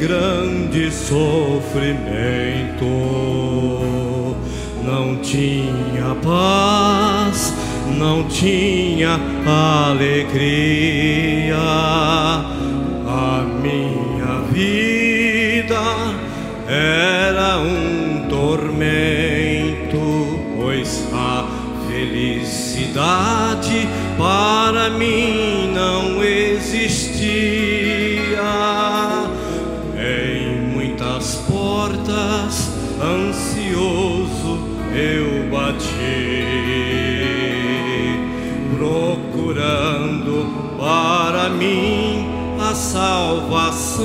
grande sofrimento. Não tinha paz, não tinha alegria. A minha vida era um tormento, pois a felicidade para mim não existia. Em muitas portas, ansioso eu bati, procurando para mim a salvação,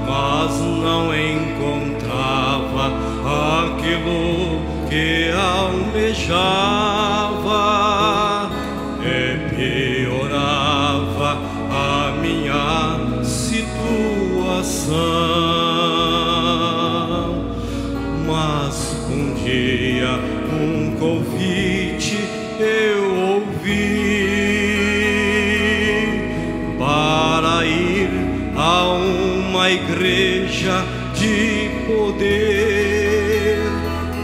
mas não encontrava aquilo que almejava, e piorava a minha situação. Mas um dia um convite eu ouvi para ir a uma igreja de poder,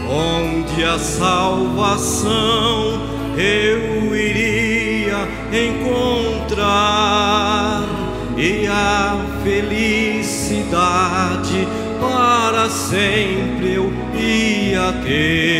onde a salvação eu iria encontrar e a felicidade para sempre eu ia ter.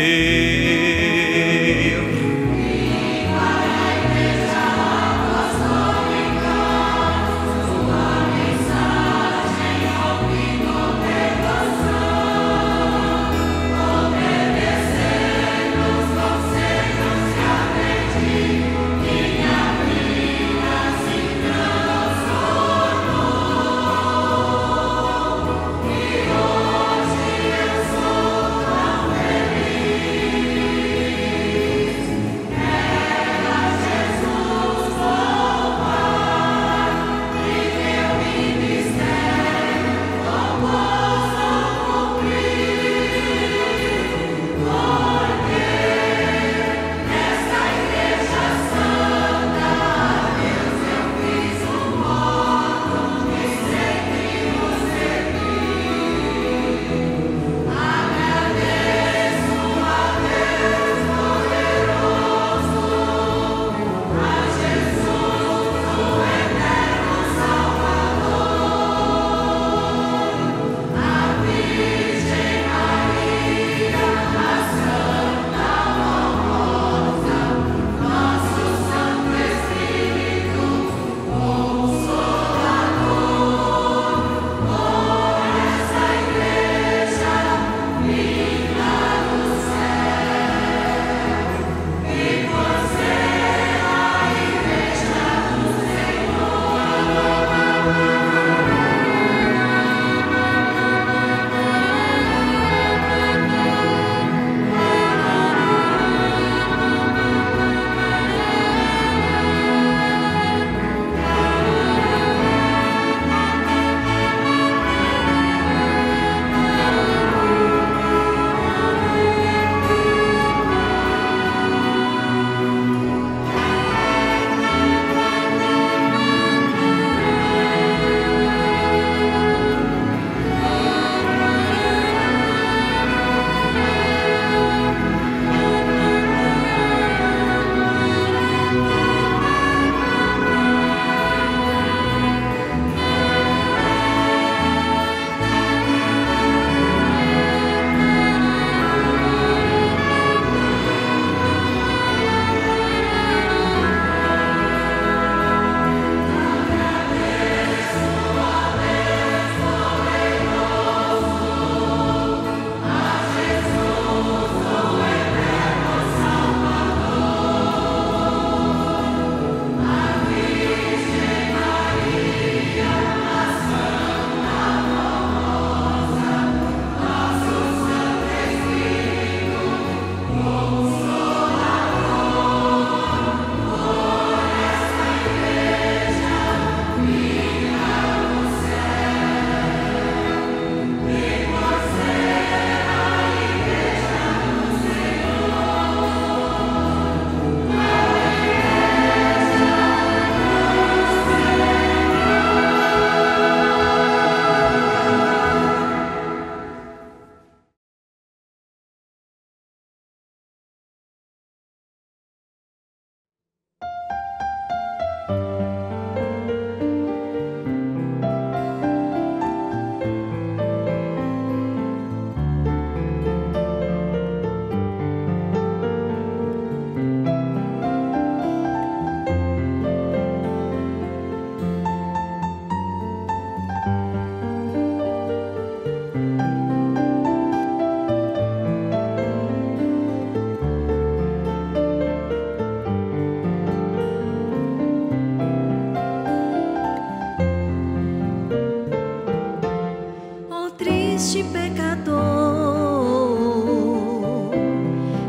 Triste pecador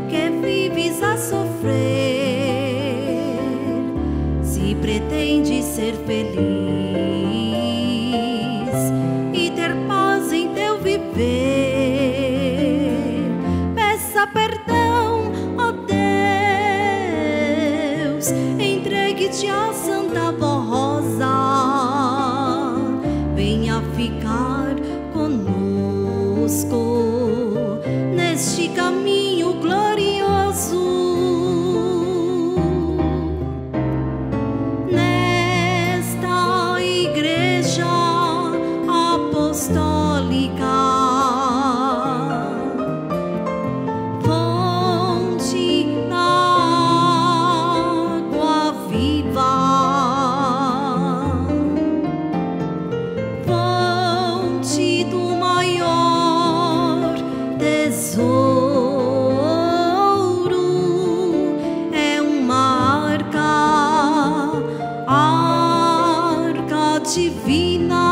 que vives a sofrer, se pretende ser feliz e ter paz em teu viver, peça perdão, ó Deus, entregue-te à Santa Rosa, venha ficar conosco neste caminho glorioso, nesta igreja apostólica, fonte da água viva, fonte do tesouro, é uma arca divina.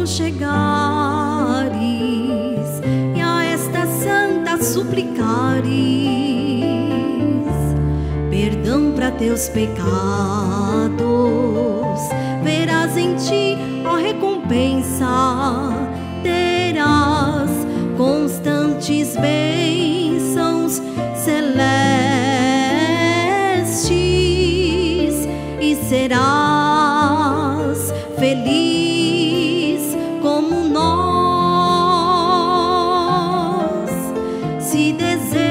Chegares e a esta santa suplicares perdão para teus pecados, verás em ti a recompensa, terás constantes bênçãos celestes e serás feliz como nós. Se desejas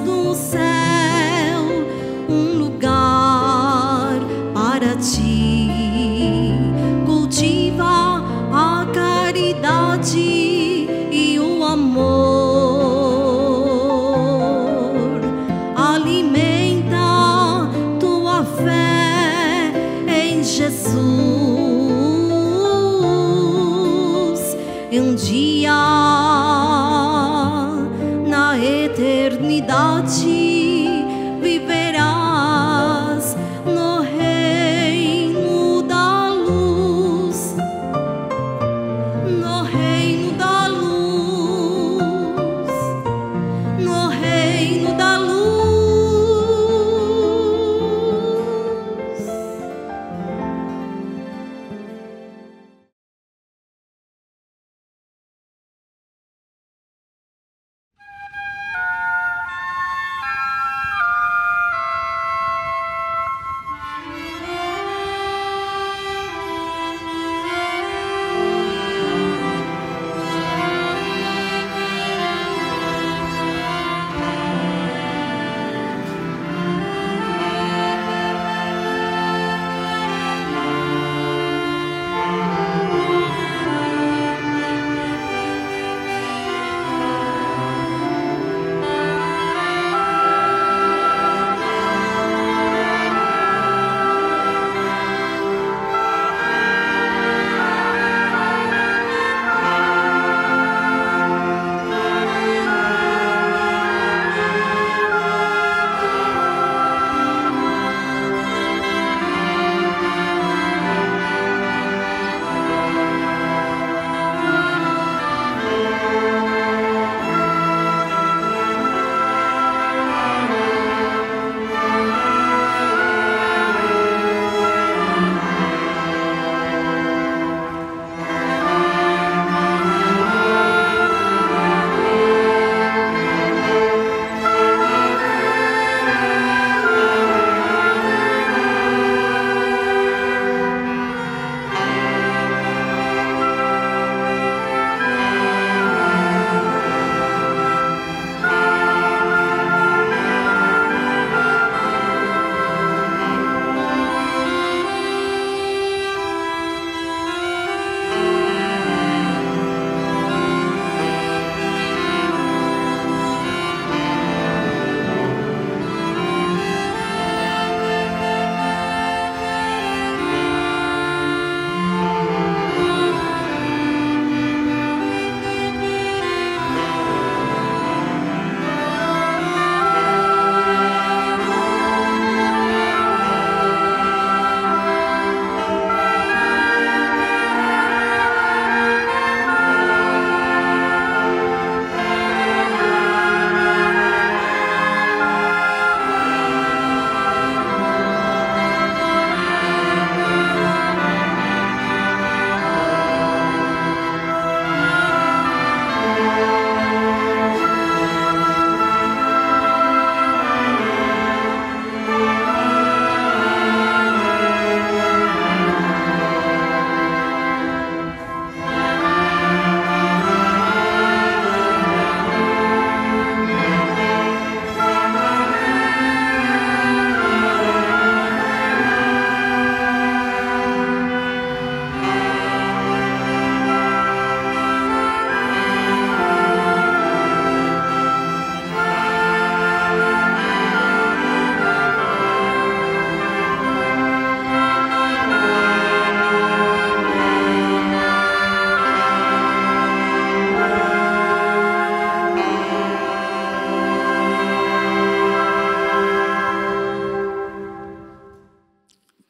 no céu um lugar para ti, cultiva a caridade e o amor, alimenta tua fé em Jesus. Um dia na eternidade viverás no reino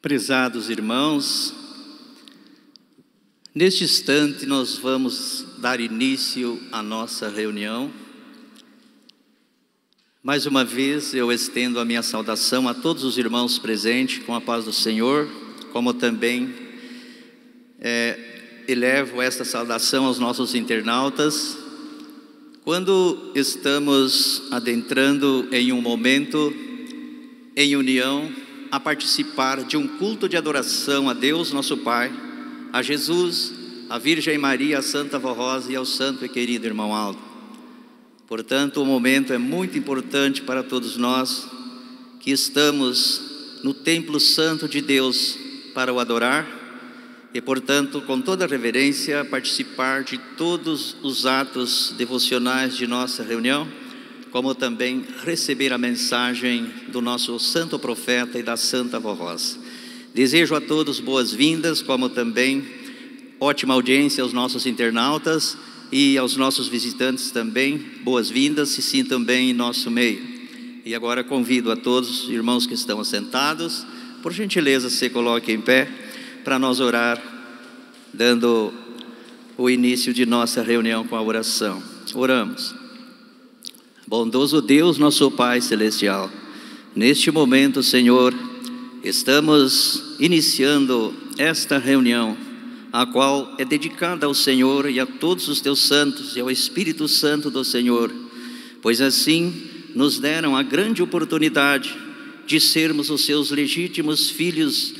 Prezados irmãos, neste instante nós vamos dar início à nossa reunião. Mais uma vez eu estendo a minha saudação a todos os irmãos presentes com a paz do Senhor, como também elevo esta saudação aos nossos internautas. Quando estamos adentrando em um momento em união, a participar de um culto de adoração a Deus nosso Pai, a Jesus, a Virgem Maria, a Santa Vó Rosa e ao santo e querido irmão Aldo. Portanto, o momento é muito importante para todos nós que estamos no templo santo de Deus para o adorar e, portanto, com toda reverência, participar de todos os atos devocionais de nossa reunião, como também receber a mensagem do nosso santo profeta e da Santa Vó Rosa. Desejo a todos boas-vindas, como também ótima audiência aos nossos internautas e aos nossos visitantes também, boas-vindas, se sintam bem em nosso meio. E agora convido a todos os irmãos que estão assentados, por gentileza se coloquem em pé, para nós orar, dando o início de nossa reunião com a oração. Oramos. Bondoso Deus, nosso Pai Celestial, neste momento, Senhor, estamos iniciando esta reunião, a qual é dedicada ao Senhor e a todos os teus santos e ao Espírito Santo do Senhor, pois assim nos deram a grande oportunidade de sermos os seus legítimos filhos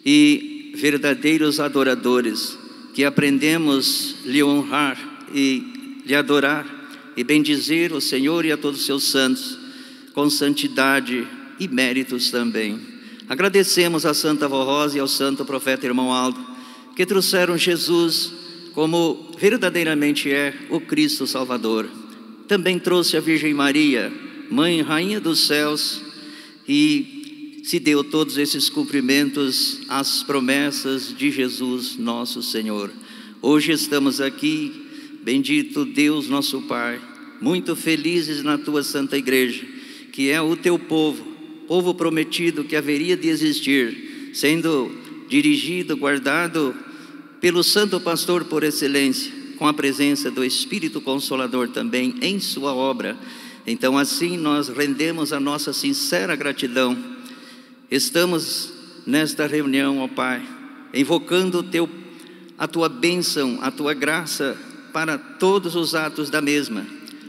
e verdadeiros adoradores, que aprendemos lhe honrar e lhe adorar e bendizer o Senhor e a todos os seus santos, com santidade e méritos também. Agradecemos a Santa Vó Rosa e ao santo profeta irmão Aldo, que trouxeram Jesus como verdadeiramente é o Cristo Salvador. Também trouxe a Virgem Maria, Mãe, Rainha dos céus, e se deu todos esses cumprimentos às promessas de Jesus, nosso Senhor. Hoje estamos aqui, bendito Deus nosso Pai, muito felizes na tua santa igreja, que é o teu povo, povo prometido que haveria de existir, sendo dirigido, guardado pelo santo pastor por excelência, com a presença do Espírito Consolador também em sua obra. Então assim nós rendemos a nossa sincera gratidão. Estamos nesta reunião, ó Pai, invocando a tua bênção, a tua graça para todos os atos da mesma,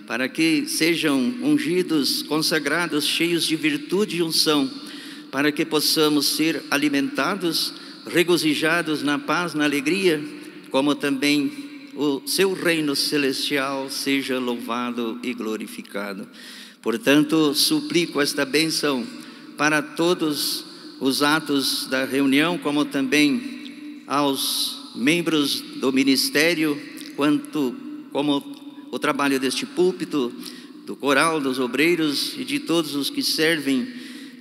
para que sejam ungidos, consagrados, cheios de virtude e unção, para que possamos ser alimentados, regozijados na paz, na alegria, como também o seu reino celestial seja louvado e glorificado. Portanto, suplico esta bênção para todos os atos da reunião, como também aos membros do ministério, como o trabalho deste púlpito, do coral, dos obreiros e de todos os que servem,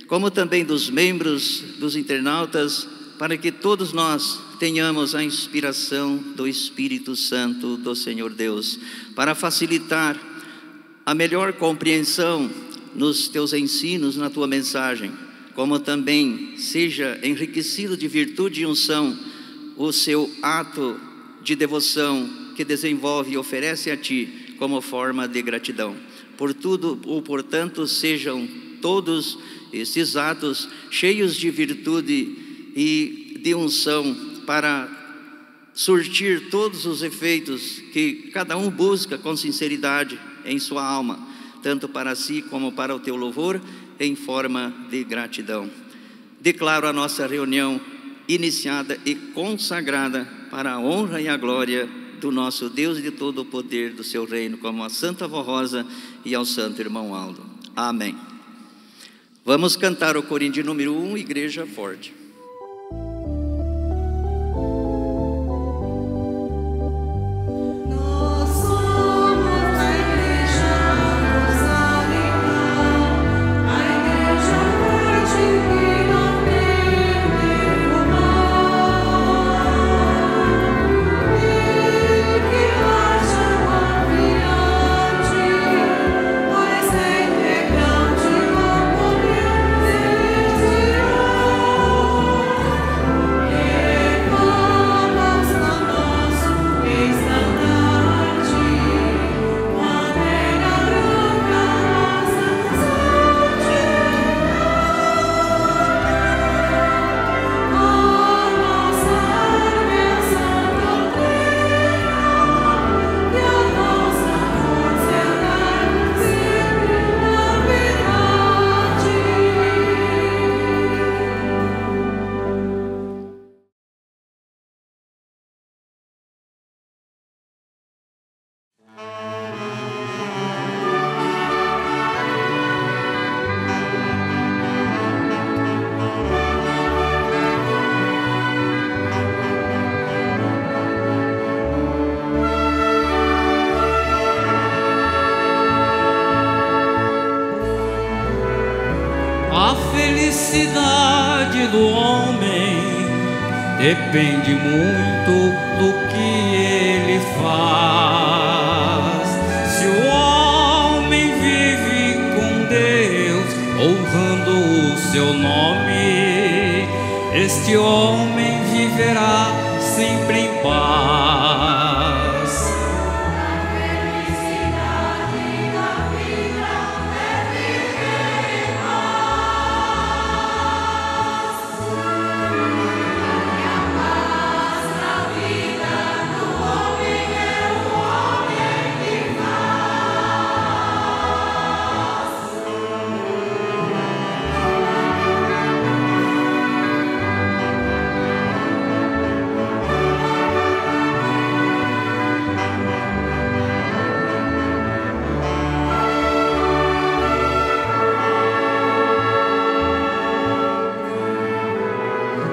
como também dos membros, dos internautas, para que todos nós tenhamos a inspiração do Espírito Santo do Senhor Deus, para facilitar a melhor compreensão nos teus ensinos, na tua mensagem, como também seja enriquecido de virtude e unção o seu ato de devoção que desenvolve e oferece a Ti como forma de gratidão. Por tudo ou portanto sejam todos estes atos cheios de virtude e de unção para surtir todos os efeitos que cada um busca com sinceridade em sua alma, tanto para si como para o Teu louvor, em forma de gratidão. Declaro a nossa reunião iniciada e consagrada para a honra e a glória do nosso Deus e de todo o poder do seu reino, como a Santa Vó Rosa e ao santo irmão Aldo. Amém. Vamos cantar o corinho de número 1, Igreja Forte. Oh felicidade do homem depende muito do que ele faz. Se o homem vive com Deus, honrando o seu nome, este homem viverá sempre em paz. A felicidade da vida é viver em paz. E a paz na vida do homem é o homem que faz.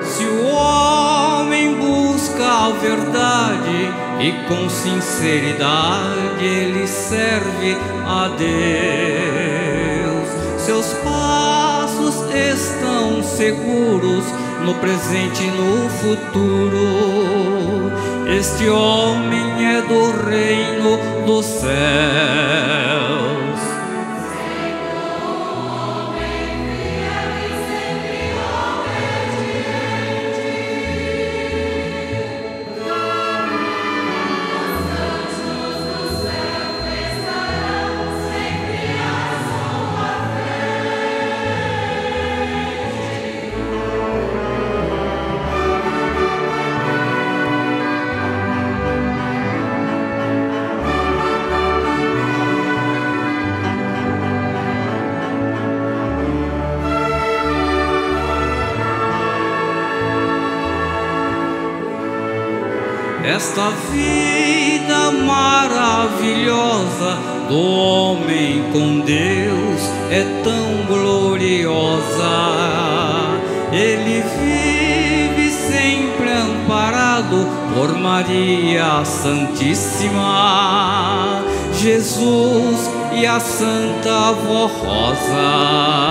Se o homem busca a verdade e com sinceridade ele serve a Deus, seus passos estão seguros no presente e no futuro. Este homem é do reino dos céus. Esta vida maravilhosa do homem com Deus é tão gloriosa. Ele vive sempre amparado por Maria Santíssima, Jesus e a Santa Avó Rosa.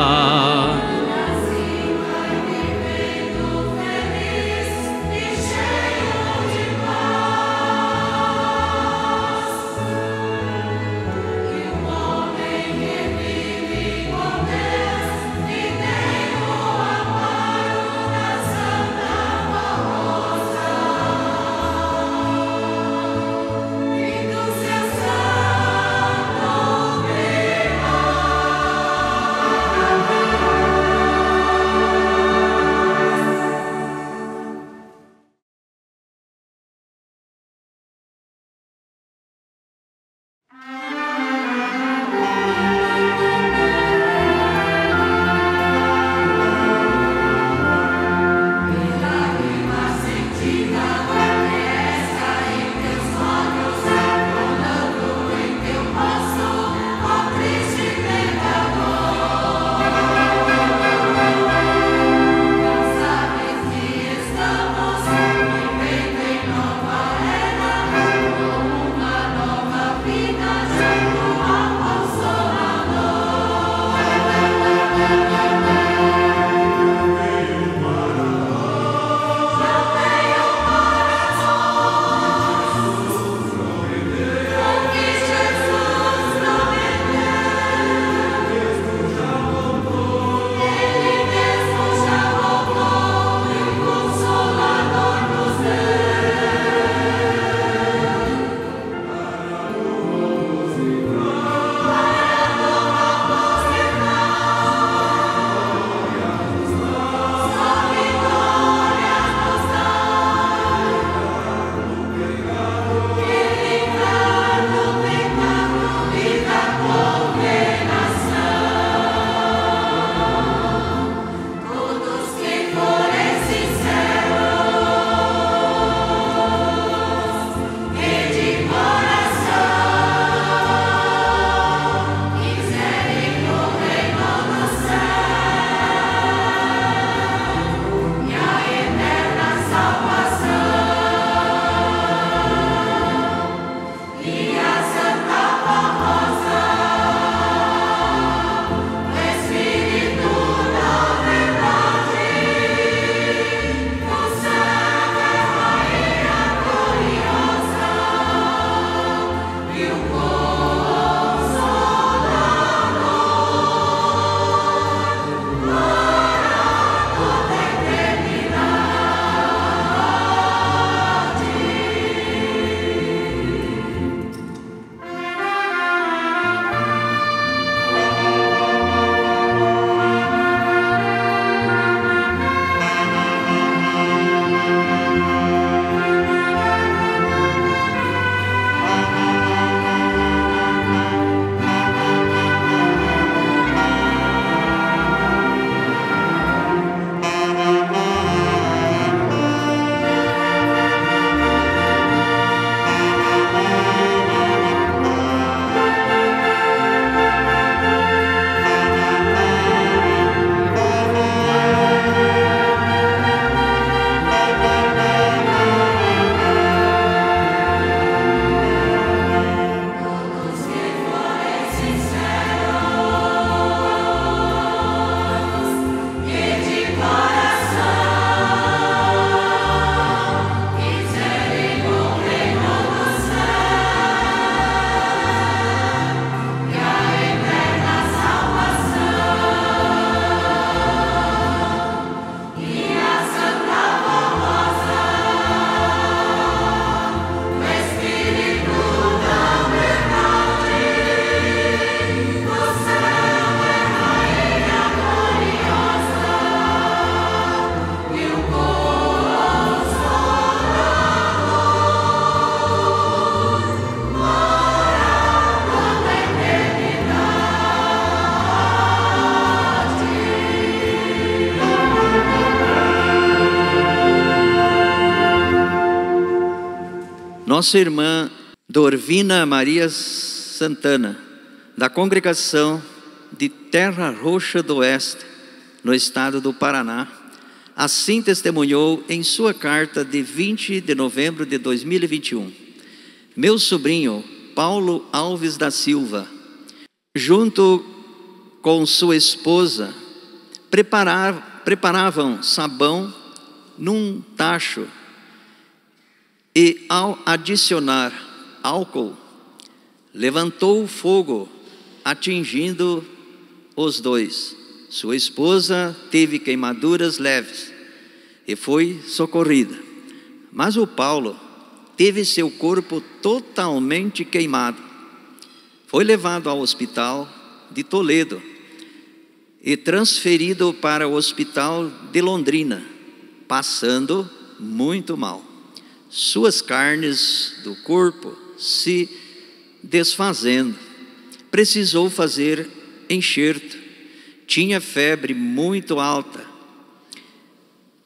nossa irmã Dorvina Maria Santana, da congregação de Terra Roxa do Oeste, no estado do Paraná, assim testemunhou em sua carta de 20 de novembro de 2021. Meu sobrinho Paulo Alves da Silva, junto com sua esposa, preparavam sabão num tacho e, ao adicionar álcool, levantou o fogo, atingindo os dois. Sua esposa teve queimaduras leves e foi socorrida, mas o Paulo teve seu corpo totalmente queimado. Foi levado ao hospital de Toledo e transferido para o hospital de Londrina, passando muito mal. Suas carnes do corpo se desfazendo. Precisou fazer enxerto. Tinha febre muito alta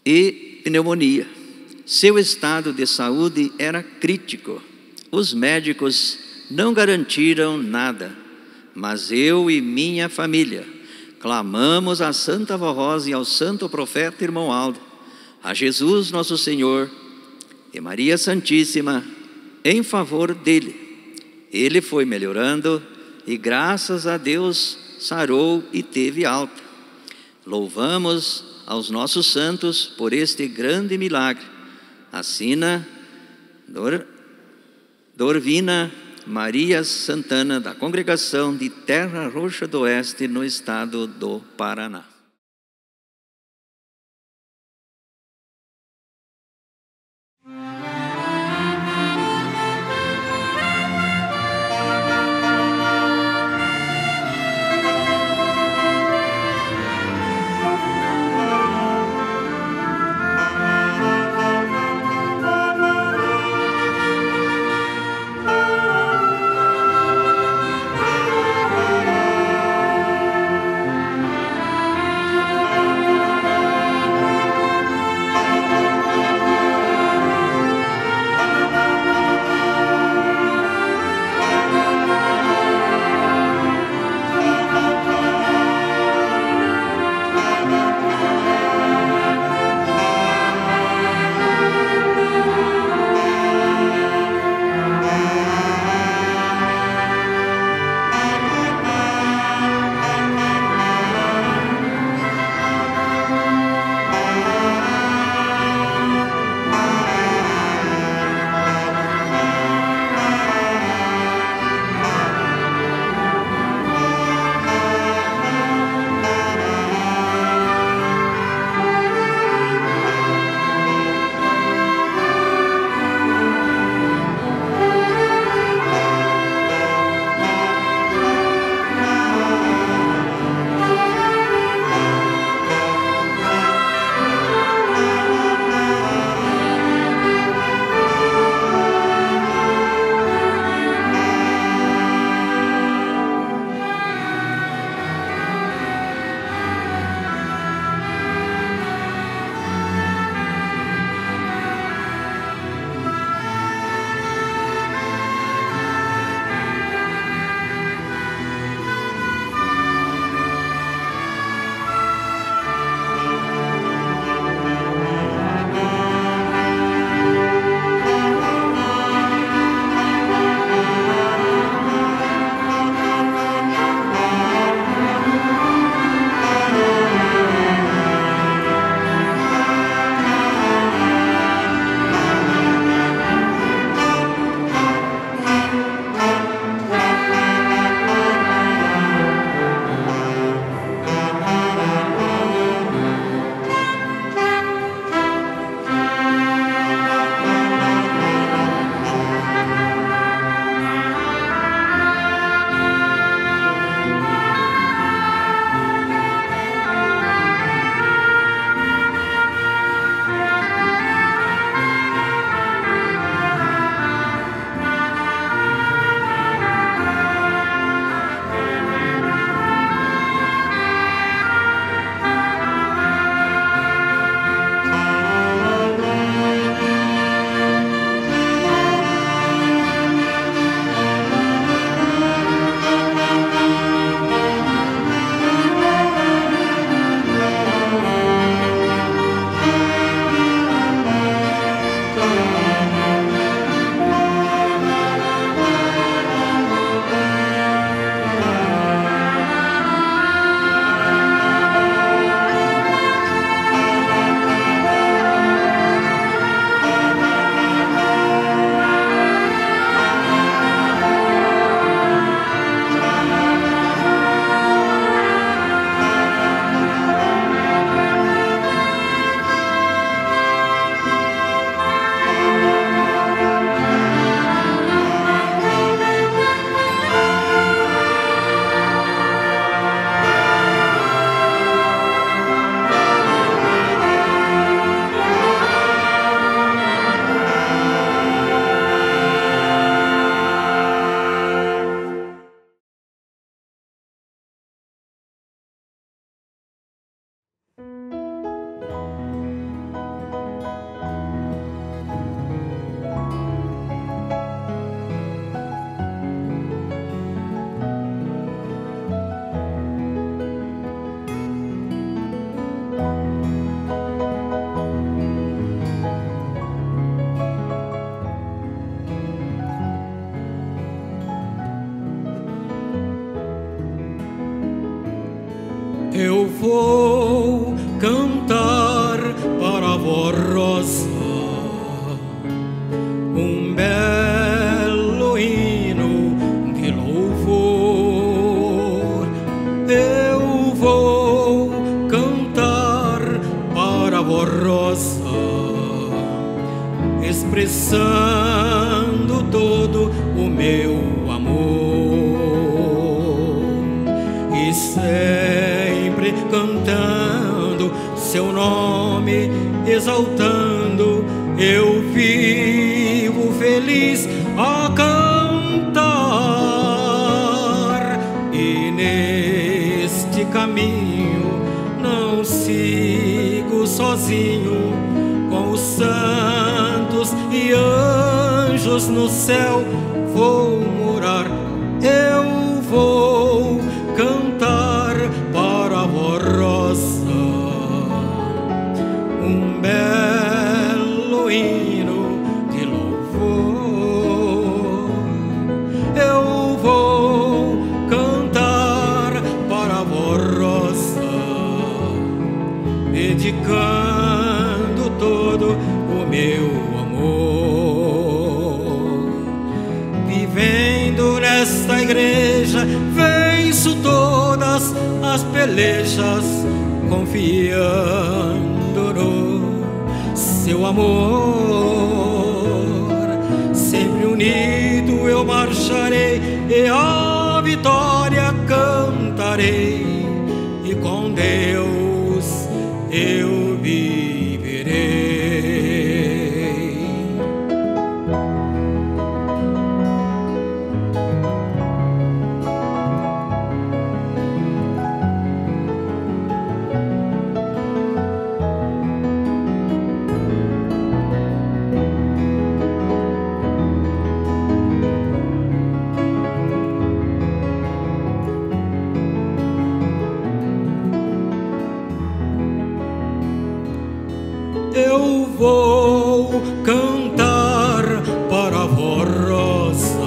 e pneumonia. Seu estado de saúde era crítico. Os médicos não garantiram nada, mas eu e minha família clamamos a Santa Vó Rosa e ao Santo Profeta Irmão Aldo, a Jesus Nosso Senhor e Maria Santíssima em favor dele. Ele foi melhorando e graças a Deus sarou e teve alta. Louvamos aos nossos santos por este grande milagre. Assina Dorvina Maria Santana, da congregação de Terra Roxa do Oeste, no estado do Paraná. rosa, um belo hino de louvor. Eu vou cantar para a voz rosa, expressando todo o meu amor, e sempre cantando seu nome, exaltando, eu vivo feliz a cantar. E neste caminho não sigo sozinho, com os santos e anjos no céu vou morar. Eu vou cantar para a voz rosa, um belo hino de louvor. Eu vou cantar para a voz rosa, dedicando todo o meu amor. Vivendo nesta igreja, venço todas as pelejas, confiando no seu amor. Sempre unido eu marcharei, e a vitória cantarei, e com Deus eu viverei. Eu vou cantar para a voz rosa,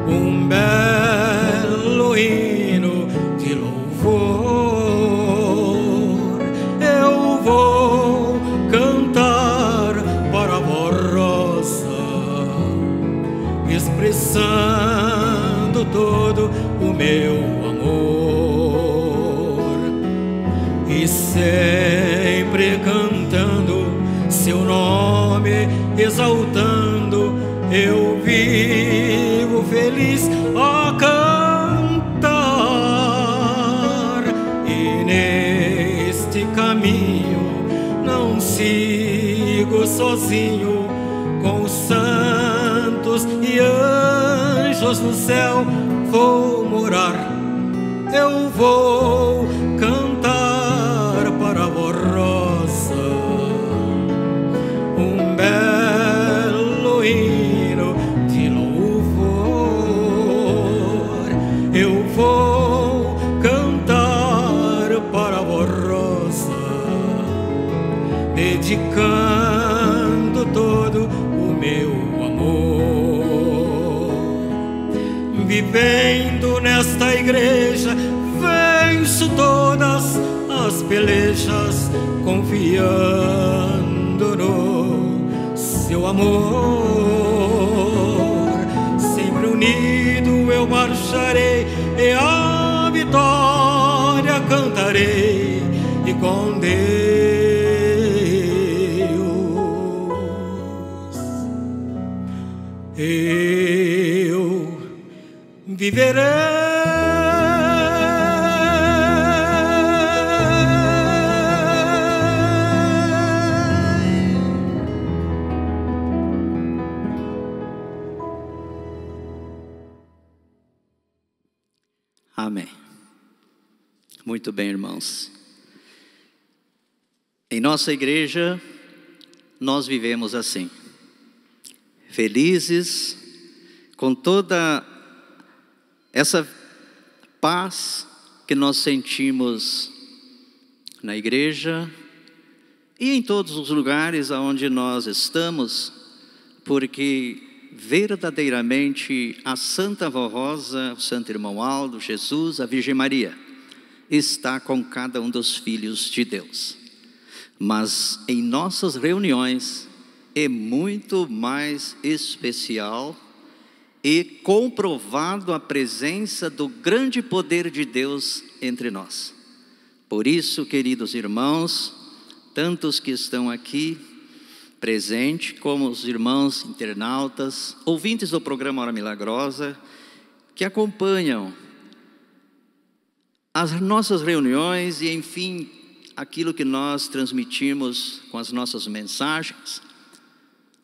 um belo hino de louvor. Eu vou cantar para a voz rosa, expressando todo o meu amor, e sempre cantando seu nome, exaltando, eu vivo feliz a cantar. E neste caminho não sigo sozinho, com os santos e anjos no céu vou morar. Eu vou cantar para a voz rosa, um belo hino de louvor. Eu vou cantar para a voz rosa, dedicando todo o meu amor. Vivendo nesta igreja, venço todas as pelejas, confiando no seu amor. Sempre unido eu marcharei, e a vitória cantarei, e com Deus eu viverei. Amém. Muito bem, irmãos. Em nossa igreja, nós vivemos assim, felizes, com toda essa paz que nós sentimos na igreja e em todos os lugares aonde nós estamos, porque verdadeiramente a Santa Vó Rosa, o Santo Irmão Aldo, Jesus, a Virgem Maria, está com cada um dos filhos de Deus. Mas em nossas reuniões é muito mais especial e comprovado a presença do grande poder de Deus entre nós. Por isso, queridos irmãos, tantos que estão aqui presentes, como os irmãos internautas, ouvintes do programa Hora Milagrosa, que acompanham as nossas reuniões e, enfim, aquilo que nós transmitimos com as nossas mensagens,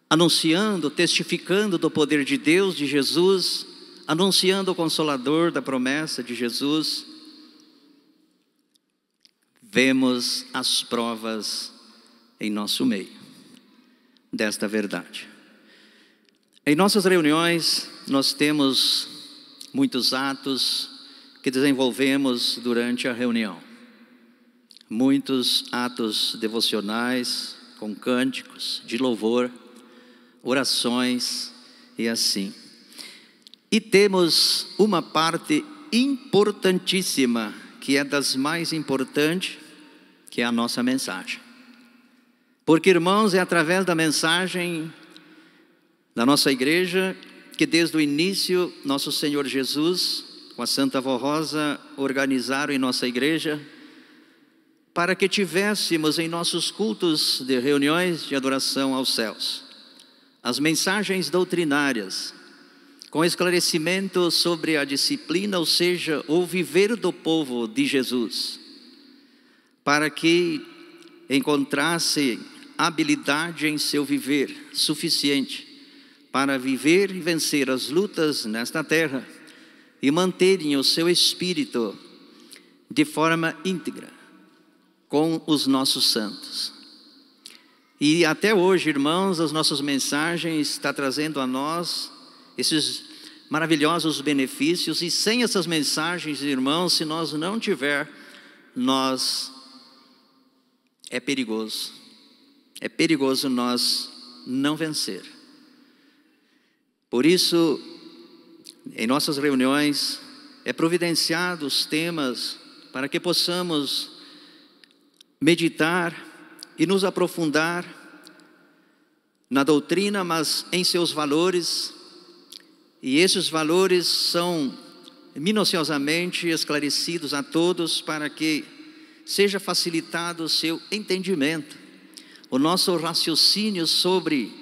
anunciando, testificando do poder de Deus, de Jesus, anunciando o Consolador da promessa de Jesus. Vemos as provas em nosso meio desta verdade. Em nossas reuniões, nós temos muitos atos que desenvolvemos durante a reunião. Muitos atos devocionais, com cânticos de louvor, orações e assim. E temos uma parte importantíssima, que é das mais importantes, que é a nossa mensagem. Porque, irmãos, é através da mensagem da nossa igreja que desde o início nosso Senhor Jesus, com a Santa Vó Rosa, organizaram em nossa igreja, para que tivéssemos em nossos cultos de reuniões de adoração aos céus, as mensagens doutrinárias, com esclarecimento sobre a disciplina, ou seja, o viver do povo de Jesus, para que encontrasse habilidade em seu viver suficiente para viver e vencer as lutas nesta terra e manterem o seu espírito de forma íntegra com os nossos santos. E até hoje, irmãos, as nossas mensagens estão trazendo a nós esses maravilhosos benefícios, e sem essas mensagens, irmãos, se nós não tiver, é perigoso nós não vencer. Por isso, em nossas reuniões, é providenciado os temas para que possamos meditar e nos aprofundar na doutrina, mas em seus valores. E esses valores são minuciosamente esclarecidos a todos para que seja facilitado o seu entendimento, o nosso raciocínio sobre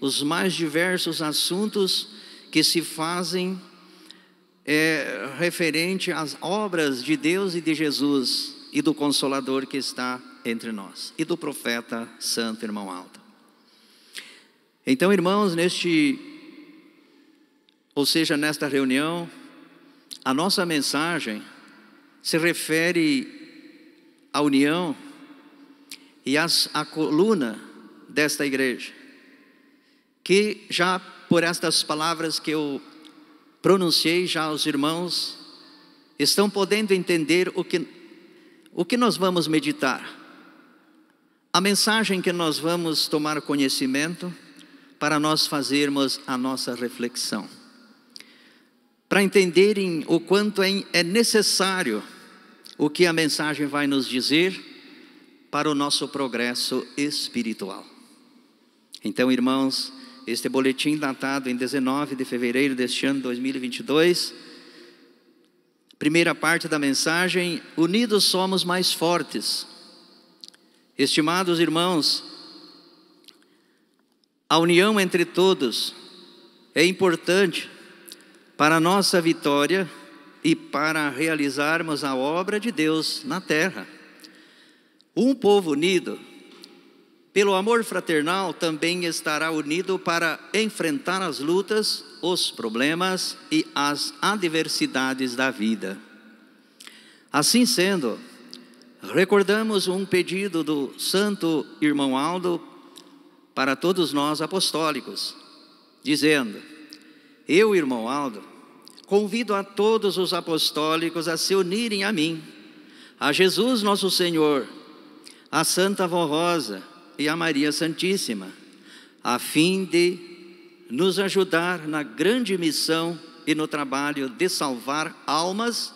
os mais diversos assuntos que se fazem referente às obras de Deus e de Jesus e do Consolador que está entre nós e do profeta Santo Irmão Aldo. Então, irmãos, nesta reunião, a nossa mensagem se refere à união e à coluna desta igreja, que já por estas palavras que eu pronunciei, já os irmãos estão podendo entender o que nós vamos meditar, a mensagem que nós vamos tomar conhecimento para nós fazermos a nossa reflexão, para entenderem o quanto é necessário o que a mensagem vai nos dizer para o nosso progresso espiritual. Então, irmãos, este boletim datado em 19 de fevereiro deste ano 2022, primeira parte da mensagem: unidos somos mais fortes. Estimados irmãos, a união entre todos é importante para a nossa vitória e para realizarmos a obra de Deus na terra. Um povo unido pelo amor fraternal também estará unido para enfrentar as lutas, os problemas e as adversidades da vida. Assim sendo, recordamos um pedido do Santo Irmão Aldo para todos nós apostólicos, dizendo: eu, Irmão Aldo, convido a todos os apostólicos a se unirem a mim, a Jesus nosso Senhor, a Santa Vó Rosa e a Maria Santíssima, a fim de nos ajudar na grande missão e no trabalho de salvar almas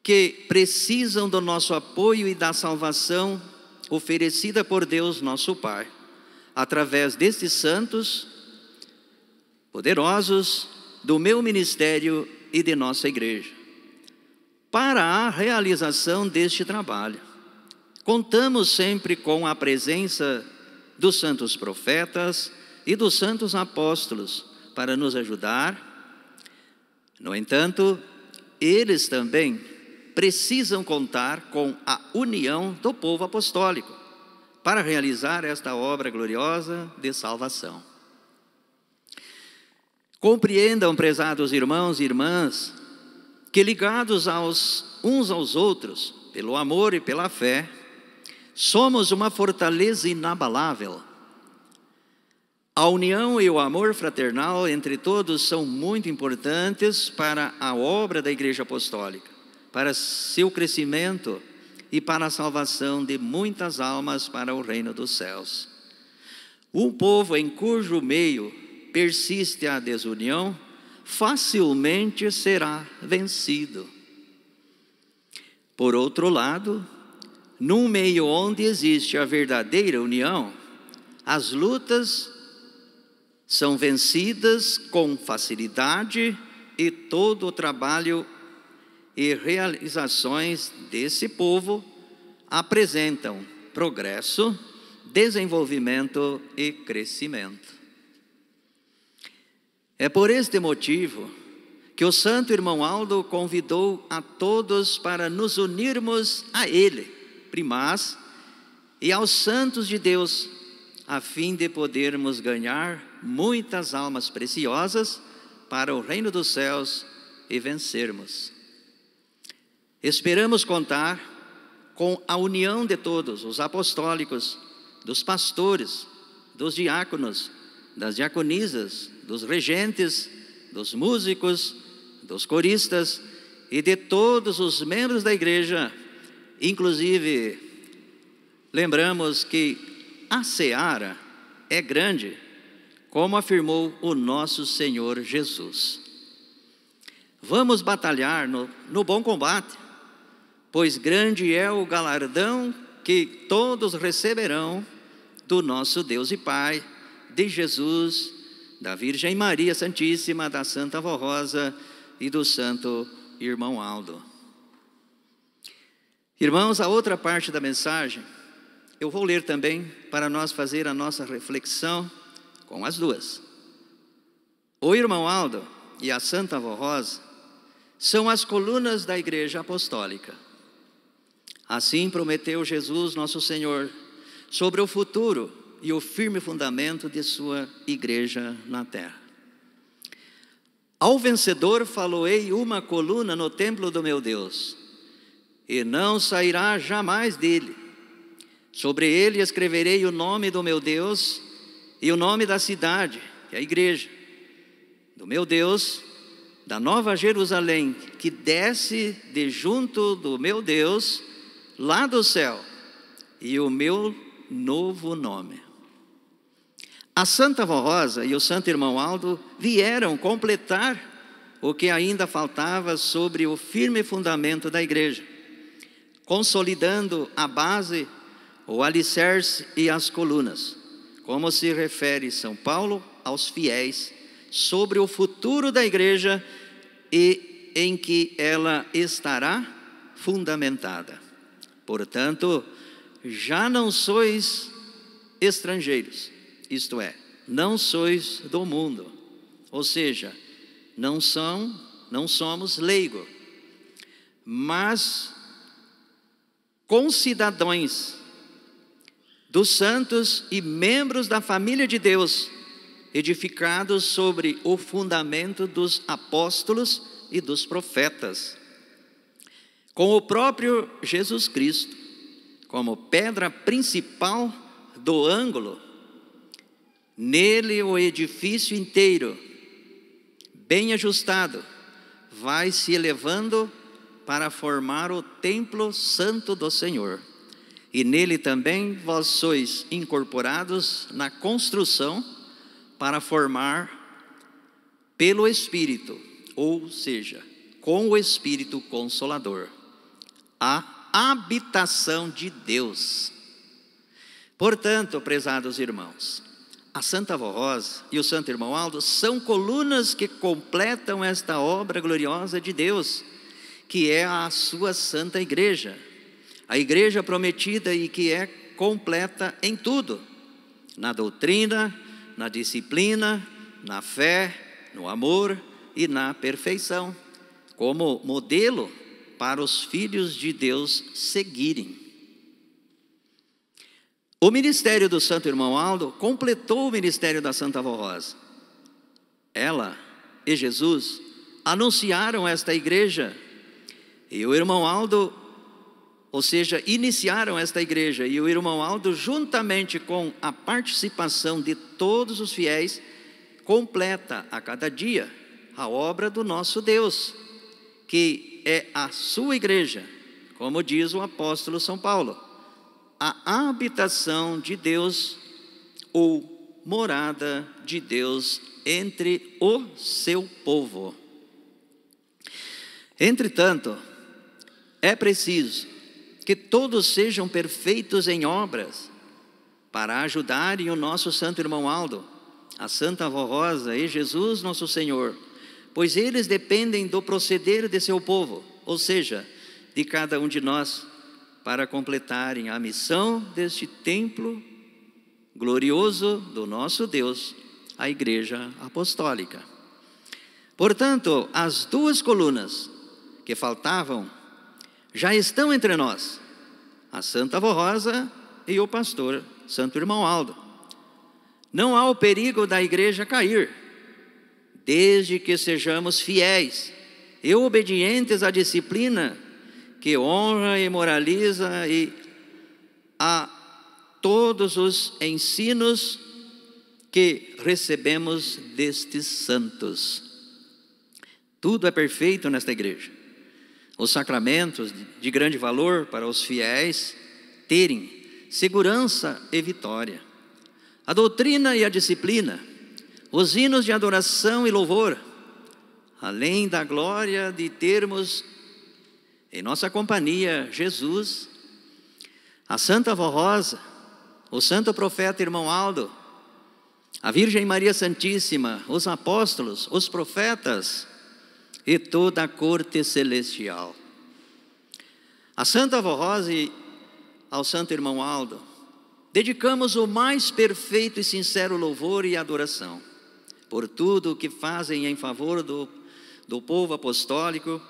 que precisam do nosso apoio e da salvação oferecida por Deus nosso Pai, através destes santos poderosos do meu ministério e de nossa igreja, para a realização deste trabalho. Contamos sempre com a presença dos santos profetas e dos santos apóstolos para nos ajudar. No entanto, eles também precisam contar com a união do povo apostólico para realizar esta obra gloriosa de salvação. Compreendam, prezados irmãos e irmãs, que ligados uns aos outros, pelo amor e pela fé, somos uma fortaleza inabalável. A união e o amor fraternal entre todos são muito importantes para a obra da Igreja Apostólica, para seu crescimento e para a salvação de muitas almas para o reino dos céus. Um povo em cujo meio persiste a desunião, facilmente será vencido. Por outro lado, num meio onde existe a verdadeira união, as lutas são vencidas com facilidade e todo o trabalho e realizações desse povo apresentam progresso, desenvolvimento e crescimento. É por este motivo que o santo irmão Aldo convidou a todos para nos unirmos a ele, primaz, e aos santos de Deus, a fim de podermos ganhar muitas almas preciosas para o reino dos céus e vencermos. Esperamos contar com a união de todos os apostólicos, dos pastores, dos diáconos, das diaconisas, dos regentes, dos músicos, dos coristas e de todos os membros da igreja. Inclusive, lembramos que a seara é grande, como afirmou o nosso Senhor Jesus. Vamos batalhar no bom combate, pois grande é o galardão que todos receberão do nosso Deus e Pai, de Jesus, da Virgem Maria Santíssima, da Santa Vó Rosa e do Santo Irmão Aldo. Irmãos, a outra parte da mensagem eu vou ler também para nós fazer a nossa reflexão com as duas. O Irmão Aldo e a Santa Vó Rosa são as colunas da Igreja Apostólica. Assim prometeu Jesus, nosso Senhor, sobre o futuro e o firme fundamento de sua igreja na terra. Ao vencedor faloei uma coluna no templo do meu Deus, e não sairá jamais dele. Sobre ele escreverei o nome do meu Deus e o nome da cidade, que é a igreja, do meu Deus, da nova Jerusalém, que desce de junto do meu Deus, lá do céu, e o meu novo nome. A Santa Vó Rosa e o Santo Irmão Aldo vieram completar o que ainda faltava sobre o firme fundamento da igreja, consolidando a base, o alicerce e as colunas, como se refere São Paulo aos fiéis sobre o futuro da igreja e em que ela estará fundamentada. Portanto, já não sois estrangeiros, isto é, não sois do mundo, ou seja, não somos leigos, mas concidadãos dos santos e membros da família de Deus, edificados sobre o fundamento dos apóstolos e dos profetas, com o próprio Jesus Cristo como pedra principal do ângulo. Nele o edifício inteiro, bem ajustado, vai se elevando para formar o templo santo do Senhor. E nele também vós sois incorporados na construção para formar pelo Espírito, ou seja, com o Espírito Consolador, a habitação de Deus. Portanto, prezados irmãos, a Santa Avó Rosa e o Santo Irmão Aldo são colunas que completam esta obra gloriosa de Deus, que é a sua Santa Igreja, a Igreja prometida e que é completa em tudo, na doutrina, na disciplina, na fé, no amor e na perfeição, como modelo para os filhos de Deus seguirem. O ministério do Santo Irmão Aldo completou o ministério da Santa Avó Rosa. Ela e Jesus anunciaram esta igreja, e o Irmão Aldo, ou seja, iniciaram esta igreja, e o Irmão Aldo, juntamente com a participação de todos os fiéis, completa a cada dia a obra do nosso Deus, que é a sua igreja, como diz o apóstolo São Paulo, a habitação de Deus ou morada de Deus entre o seu povo. Entretanto, é preciso que todos sejam perfeitos em obras para ajudarem o nosso Santo Irmão Aldo, a Santa Avó Rosa e Jesus nosso Senhor, pois eles dependem do proceder de seu povo, ou seja, de cada um de nós, para completarem a missão deste templo glorioso do nosso Deus, a Igreja Apostólica. Portanto, as duas colunas que faltavam já estão entre nós, a Santa Avó Rosa e o pastor Santo Irmão Aldo. Não há o perigo da igreja cair, desde que sejamos fiéis e obedientes à disciplina que honra e moraliza e a todos os ensinos que recebemos destes santos. Tudo é perfeito nesta igreja. Os sacramentos de grande valor para os fiéis terem segurança e vitória. A doutrina e a disciplina, os hinos de adoração e louvor, além da glória de termos em nossa companhia Jesus, a Santa Avó Rosa, o Santo Profeta Irmão Aldo, a Virgem Maria Santíssima, os apóstolos, os profetas e toda a corte celestial. A Santa Avó Rosa e ao Santo Irmão Aldo, dedicamos o mais perfeito e sincero louvor e adoração por tudo o que fazem em favor do povo apostólico,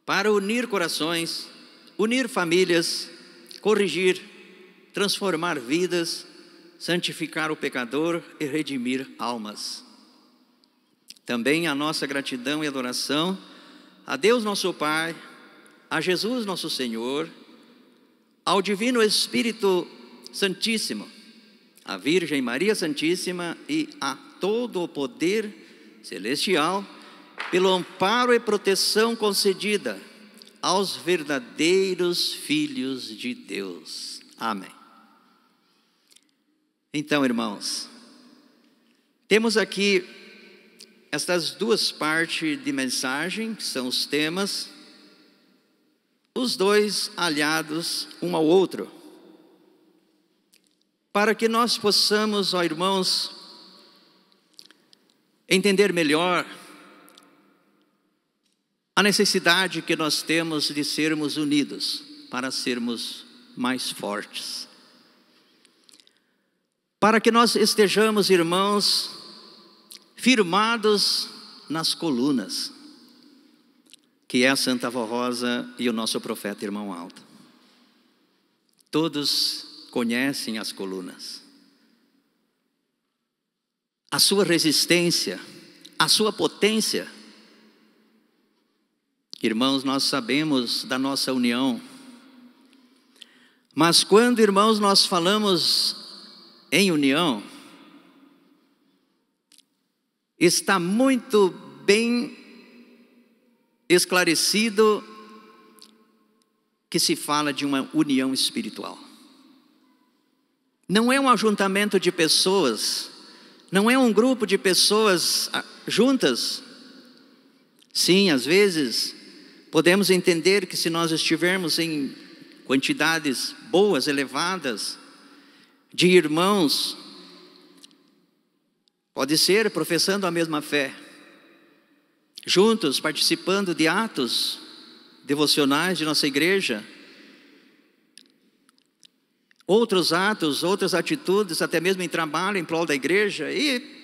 para unir corações, unir famílias, corrigir, transformar vidas, santificar o pecador e redimir almas. Também a nossa gratidão e adoração a Deus nosso Pai, a Jesus nosso Senhor, ao Divino Espírito Santíssimo, à Virgem Maria Santíssima e a todo o poder celestial, pelo amparo e proteção concedida aos verdadeiros filhos de Deus. Amém. Então, irmãos, temos aqui estas duas partes de mensagem, que são os temas, os dois aliados um ao outro, para que nós possamos, ó irmãos, entender melhor a necessidade que nós temos de sermos unidos para sermos mais fortes. Para que nós estejamos, irmãos, firmados nas colunas, que é a Santa Avó Rosa e o nosso profeta Irmão Aldo. Todos conhecem as colunas, a sua resistência, a sua potência. Irmãos, nós sabemos da nossa união, mas quando, irmãos, nós falamos em união, está muito bem esclarecido que se fala de uma união espiritual. Não é um ajuntamento de pessoas, não é um grupo de pessoas juntas. Sim, às vezes podemos entender que se nós estivermos em quantidades boas, elevadas, de irmãos, pode ser professando a mesma fé, juntos participando de atos devocionais de nossa igreja, outros atos, outras atitudes, até mesmo em trabalho em prol da igreja, e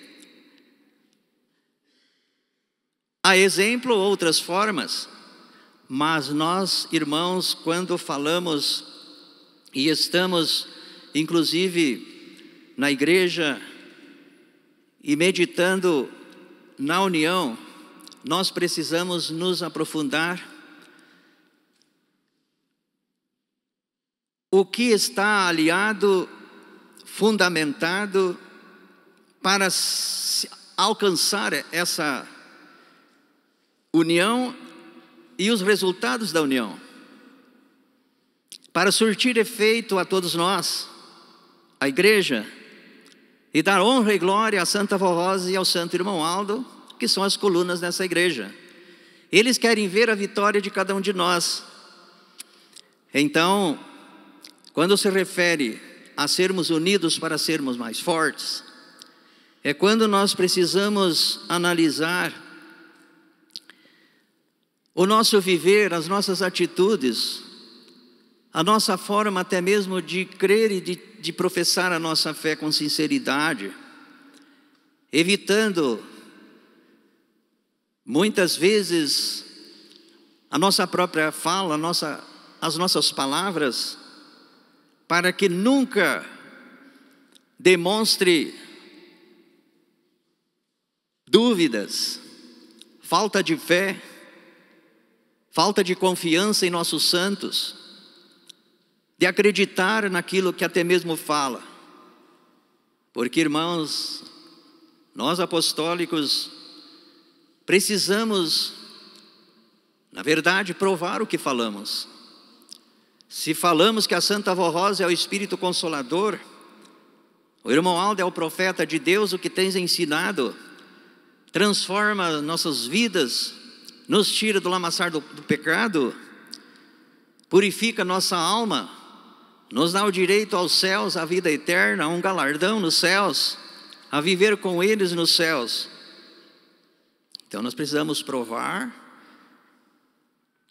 a exemplo outras formas. Mas nós, irmãos, quando falamos e estamos inclusive na igreja e meditando na união, nós precisamos nos aprofundar o que está aliado, fundamentado para alcançar essa união e os resultados da união, para surtir efeito a todos nós, a igreja, e dar honra e glória à Santa Vó Rosa e ao Santo Irmão Aldo, que são as colunas dessa igreja. Eles querem ver a vitória de cada um de nós. Então, quando se refere a sermos unidos para sermos mais fortes, é quando nós precisamos analisar o nosso viver, as nossas atitudes, a nossa forma até mesmo de crer e de professar a nossa fé com sinceridade, evitando muitas vezes a nossa própria fala, as nossas palavras, para que nunca demonstre dúvidas, falta de fé, falta de confiança em nossos santos, de acreditar naquilo que até mesmo fala. Porque, irmãos, nós apostólicos precisamos, na verdade, provar o que falamos. Se falamos que a Santa Vó Rosa é o Espírito Consolador, o irmão Aldo é o profeta de Deus, o que tens ensinado transforma nossas vidas, nos tira do lamaçar do pecado, purifica nossa alma, nos dá o direito aos céus, à vida eterna, a um galardão nos céus, a viver com eles nos céus. Então nós precisamos provar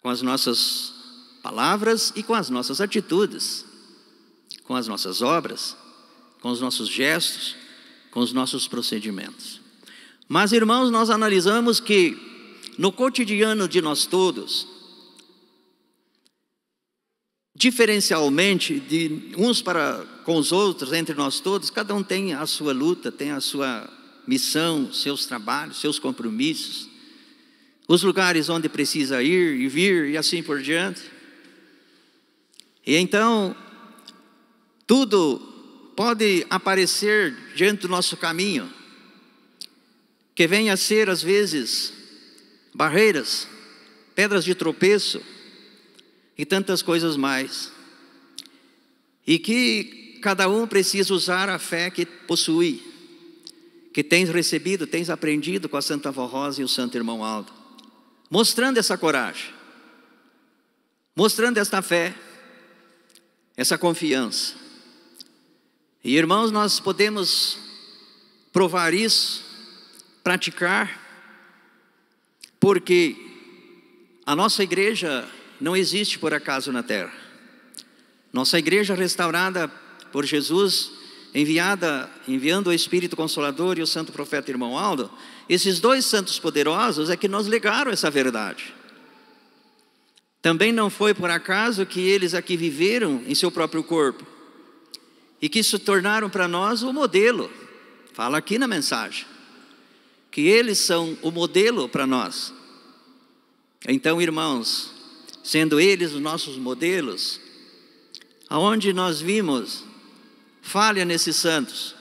com as nossas palavras e com as nossas atitudes, com as nossas obras, com os nossos gestos, com os nossos procedimentos. Mas, irmãos, nós analisamos que no cotidiano de nós todos, diferencialmente de uns para com os outros, entre nós todos, cada um tem a sua luta, tem a sua missão, seus trabalhos, seus compromissos, os lugares onde precisa ir e vir e assim por diante. E então, tudo pode aparecer diante do nosso caminho, que venha a ser às vezes barreiras, pedras de tropeço e tantas coisas mais. E que cada um precisa usar a fé que possui, que tens recebido, tens aprendido com a Santa Vó Rosa e o Santo Irmão Aldo, mostrando essa coragem, mostrando esta fé, essa confiança. E, irmãos, nós podemos provar isso, praticar, porque a nossa igreja não existe por acaso na terra. Nossa igreja restaurada por Jesus, enviando o Espírito Consolador e o Santo Profeta Irmão Aldo, esses dois santos poderosos é que nos legaram essa verdade. Também não foi por acaso que eles aqui viveram em seu próprio corpo e que se tornaram para nós o modelo. Fala aqui na mensagem que eles são o modelo para nós. Então, irmãos, sendo eles os nossos modelos, aonde nós vimos falha nesses santos,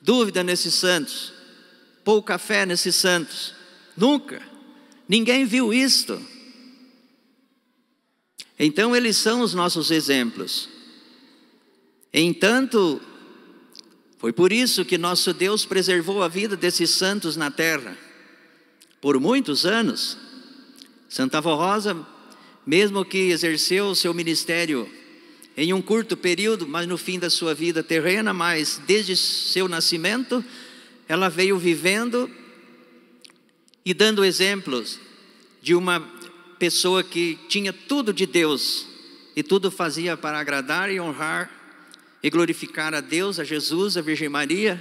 dúvida nesses santos, pouca fé nesses santos, nunca, ninguém viu isto. Então eles são os nossos exemplos. Entanto, foi por isso que nosso Deus preservou a vida desses santos na terra, por muitos anos. Santa Vó Rosa, mesmo que exerceu o seu ministério em um curto período, mas no fim da sua vida terrena, mas desde seu nascimento, ela veio vivendo e dando exemplos de uma pessoa que tinha tudo de Deus e tudo fazia para agradar e honrar e glorificar a Deus, a Jesus, a Virgem Maria,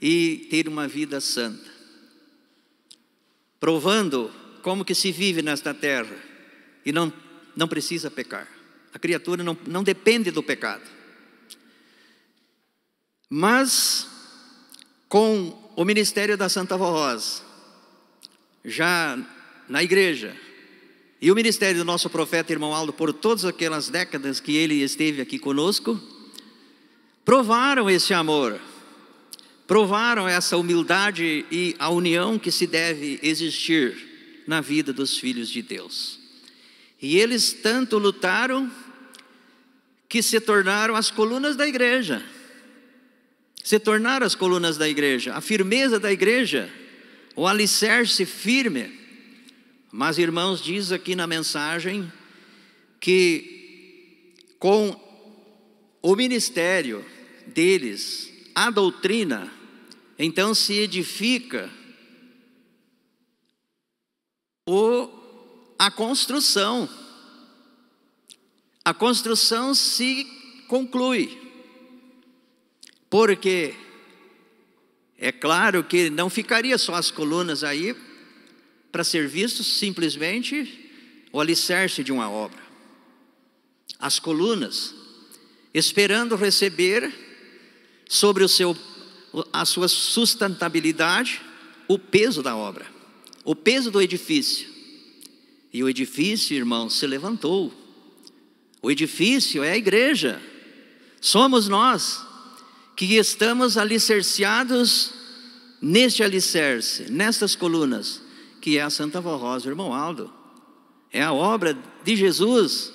e ter uma vida santa, provando como que se vive nesta terra e não precisa pecar. A criatura não depende do pecado. Mas com o ministério da Santa Vó Rosa, já na igreja, e o ministério do nosso profeta irmão Aldo, por todas aquelas décadas que ele esteve aqui conosco, provaram esse amor, provaram essa humildade e a união que se deve existir na vida dos filhos de Deus. E eles tanto lutaram que se tornaram as colunas da igreja. Se tornaram as colunas da igreja, a firmeza da igreja, o alicerce firme. Mas, irmãos, diz aqui na mensagem que com o ministério deles, a doutrina, então se edifica a construção. A construção se conclui. Porque é claro que não ficaria só as colunas aí para ser visto simplesmente o alicerce de uma obra. As colunas, esperando receber sobre a sua sustentabilidade o peso da obra, o peso do edifício. E o edifício, irmãos, se levantou. O edifício é a igreja. Somos nós que estamos alicerciados neste alicerce, nestas colunas, que é a Santa Vó Rosa, o irmão Aldo. É a obra de Jesus.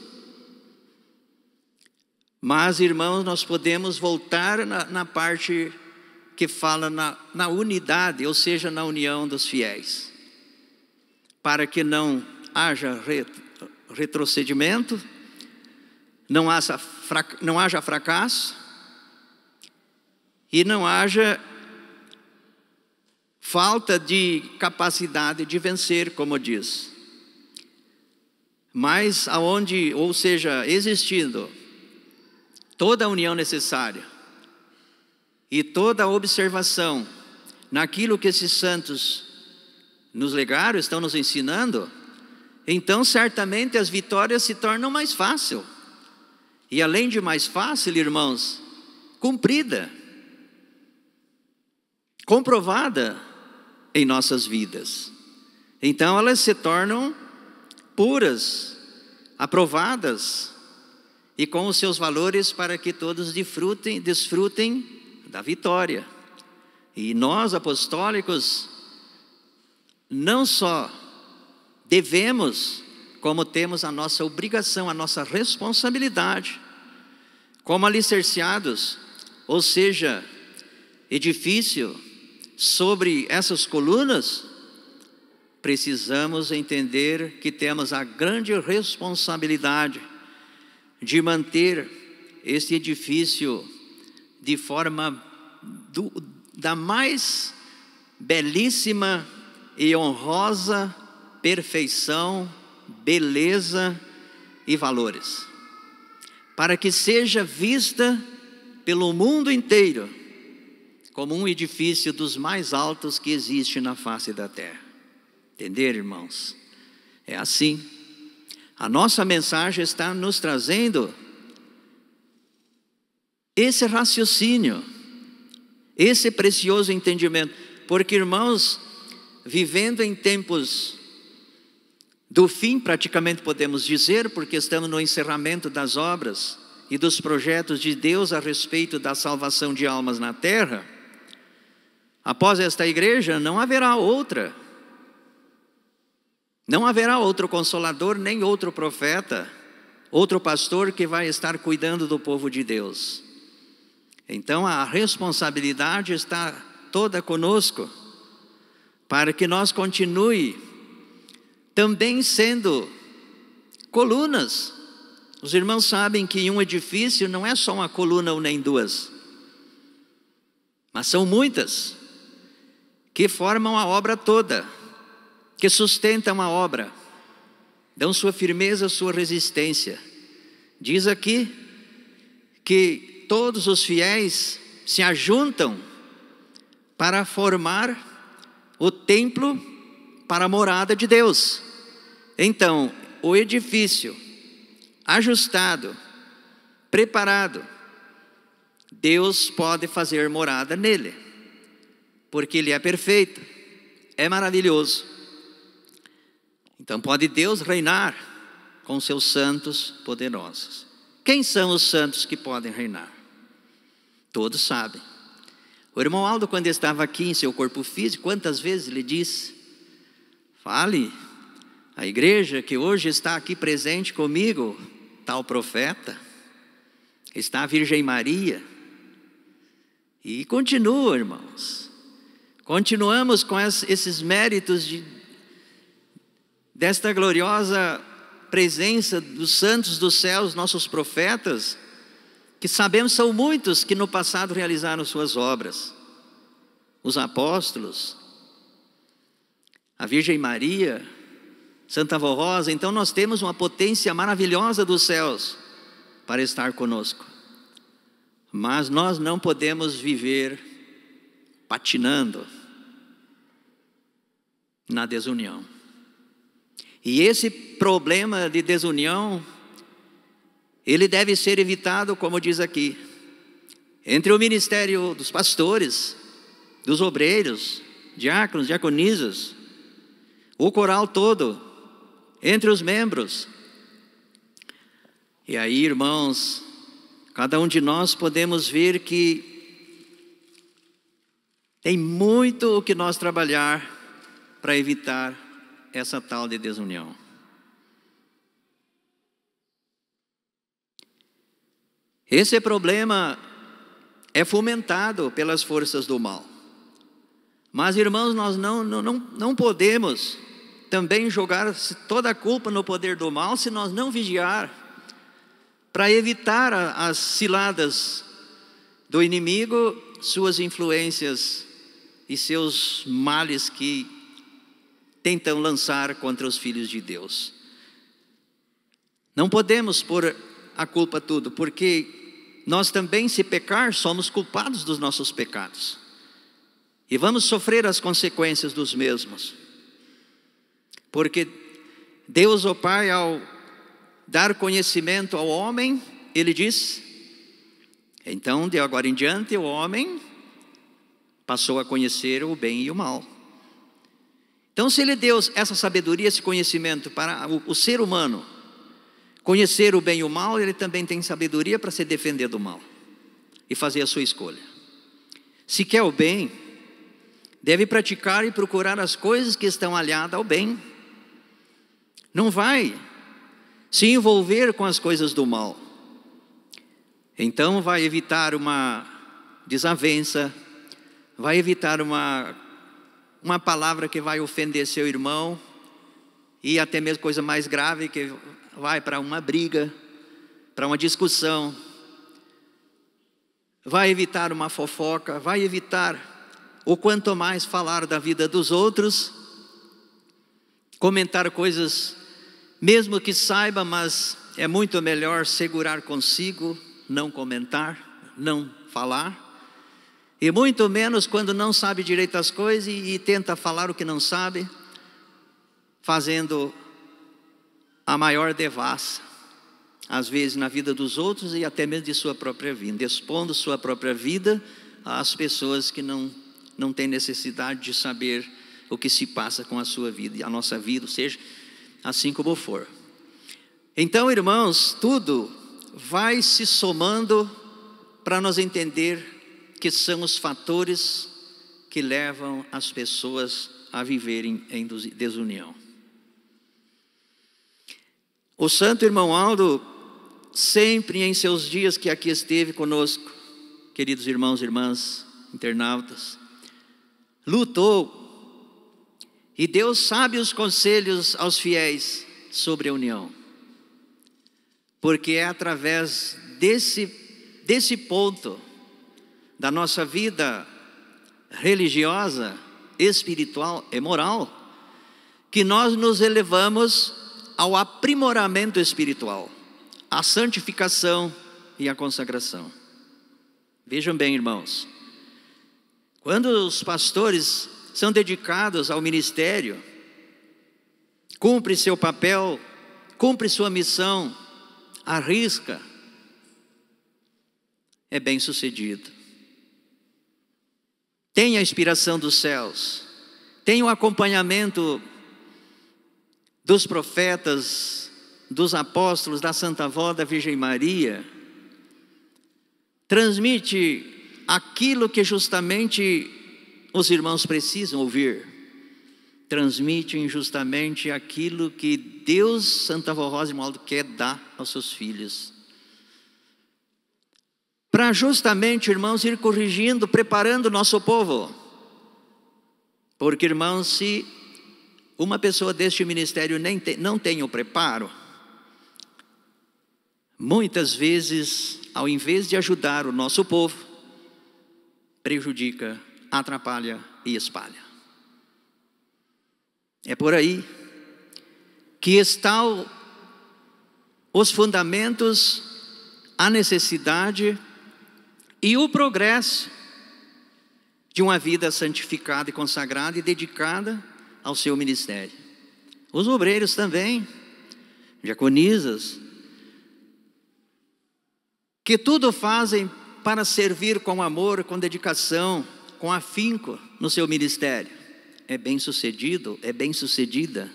Mas, irmãos, nós podemos voltar na parte que fala na unidade, ou seja, na união dos fiéis, para que não haja retrocedimento, não haja fracasso e não haja falta de capacidade de vencer, como diz. Mas aonde, ou seja, existindo toda a união necessária e toda a observação naquilo que esses santos nos legaram, estão nos ensinando, então certamente as vitórias se tornam mais fáceis. E além de mais fácil, irmãos, cumprida, comprovada em nossas vidas. Então elas se tornam puras, aprovadas e com os seus valores para que todos desfrutem da vitória. E nós apostólicos não só devemos, como temos a nossa obrigação, a nossa responsabilidade, como alicerciados, ou seja, edifício sobre essas colunas, precisamos entender que temos a grande responsabilidade de manter este edifício de forma da mais belíssima e honrosa perfeição, beleza e valores, para que seja vista pelo mundo inteiro como um edifício dos mais altos que existe na face da terra. Entenderam, irmãos? É assim. A nossa mensagem está nos trazendo esse raciocínio, esse precioso entendimento, porque, irmãos, vivendo em tempos do fim, praticamente podemos dizer, porque estamos no encerramento das obras e dos projetos de Deus a respeito da salvação de almas na terra, após esta igreja não haverá outra. Não haverá outro consolador, nem outro profeta, outro pastor que vai estar cuidando do povo de Deus. Então a responsabilidade está toda conosco, para que nós continue também sendo colunas, Os irmãos sabem que em um edifício não é só uma coluna ou nem duas, mas são muitas que formam a obra toda, que sustentam a obra, dão sua firmeza, sua resistência. Diz aqui que todos os fiéis se ajuntam para formar o templo para a morada de Deus. Então, o edifício ajustado, preparado, Deus pode fazer morada nele, porque Ele é perfeito, é maravilhoso. Então pode Deus reinar com seus santos poderosos. Quem são os santos que podem reinar? Todos sabem. O irmão Aldo, quando estava aqui em seu corpo físico, quantas vezes ele disse: fale, a igreja que hoje está aqui presente comigo, está o profeta, está a Virgem Maria. E continua, irmãos. Continuamos com esses méritos desta gloriosa presença dos santos dos céus, nossos profetas, que sabemos são muitos que no passado realizaram suas obras. Os apóstolos, a Virgem Maria, Santa Vó Rosa. Então nós temos uma potência maravilhosa dos céus para estar conosco. Mas nós não podemos viver patinando na desunião. E esse problema de desunião, ele deve ser evitado, como diz aqui, entre o ministério dos pastores, dos obreiros, diáconos, diaconisas, o coral todo, entre os membros. E aí, irmãos, cada um de nós podemos ver que tem muito o que nós trabalhar para evitar essa tal de desunião. Esse problema é fomentado pelas forças do mal. Mas, irmãos, nós não podemos também jogar toda a culpa no poder do mal se nós não vigiar para evitar as ciladas do inimigo, suas influências e seus males que tentam lançar contra os filhos de Deus. Não podemos pôr a culpa tudo, porque nós também, se pecar, somos culpados dos nossos pecados e vamos sofrer as consequências dos mesmos. Porque Deus, o Pai, ao dar conhecimento ao homem, Ele diz: então de agora em diante o homem passou a conhecer o bem e o mal. Então, se Ele deu essa sabedoria, esse conhecimento para o ser humano conhecer o bem e o mal, Ele também tem sabedoria para se defender do mal e fazer a sua escolha. Se quer o bem, deve praticar e procurar as coisas que estão aliadas ao bem. Não vai se envolver com as coisas do mal. Então vai evitar uma desavença, vai evitar uma palavra que vai ofender seu irmão, e até mesmo coisa mais grave, que vai para uma briga, para uma discussão. Vai evitar uma fofoca, vai evitar, ou quanto mais falar da vida dos outros, comentar coisas, mesmo que saiba, mas é muito melhor segurar consigo, não comentar, não falar. E muito menos quando não sabe direito as coisas e tenta falar o que não sabe, fazendo a maior devassa, às vezes na vida dos outros e até mesmo de sua própria vida, expondo sua própria vida às pessoas que não têm necessidade de saber o que se passa com a sua vida e a nossa vida, ou seja, assim como for. Então, irmãos, tudo vai se somando para nós entender que são os fatores que levam as pessoas a viverem em desunião. O santo irmão Aldo, sempre em seus dias que aqui esteve conosco, queridos irmãos e irmãs, internautas, lutou e deu sábios conselhos aos fiéis sobre a união. porque é através desse ponto da nossa vida religiosa, espiritual e moral, que nós nos elevamos ao aprimoramento espiritual, à santificação e à consagração. Vejam bem, irmãos, quando os pastores são dedicados ao ministério, cumpre seu papel, cumpre sua missão, arrisca, é bem sucedido. Tem a inspiração dos céus, tem o acompanhamento dos profetas, dos apóstolos, da Santa Avó, da Virgem Maria, transmite aquilo que justamente os irmãos precisam ouvir, transmitem justamente aquilo que Deus, Santa Avó Rosa de Maldo, quer dar aos seus filhos, para justamente, irmãos, ir corrigindo, preparando o nosso povo. Porque, irmãos, se uma pessoa deste ministério não tem o preparo, muitas vezes, ao invés de ajudar o nosso povo, prejudica, atrapalha e espalha. É por aí que estão os fundamentos, a necessidade e o progresso de uma vida santificada e consagrada e dedicada ao seu ministério. Os obreiros também, diaconisas, que tudo fazem para servir com amor, com dedicação, com afinco no seu ministério. É bem sucedido, é bem sucedida.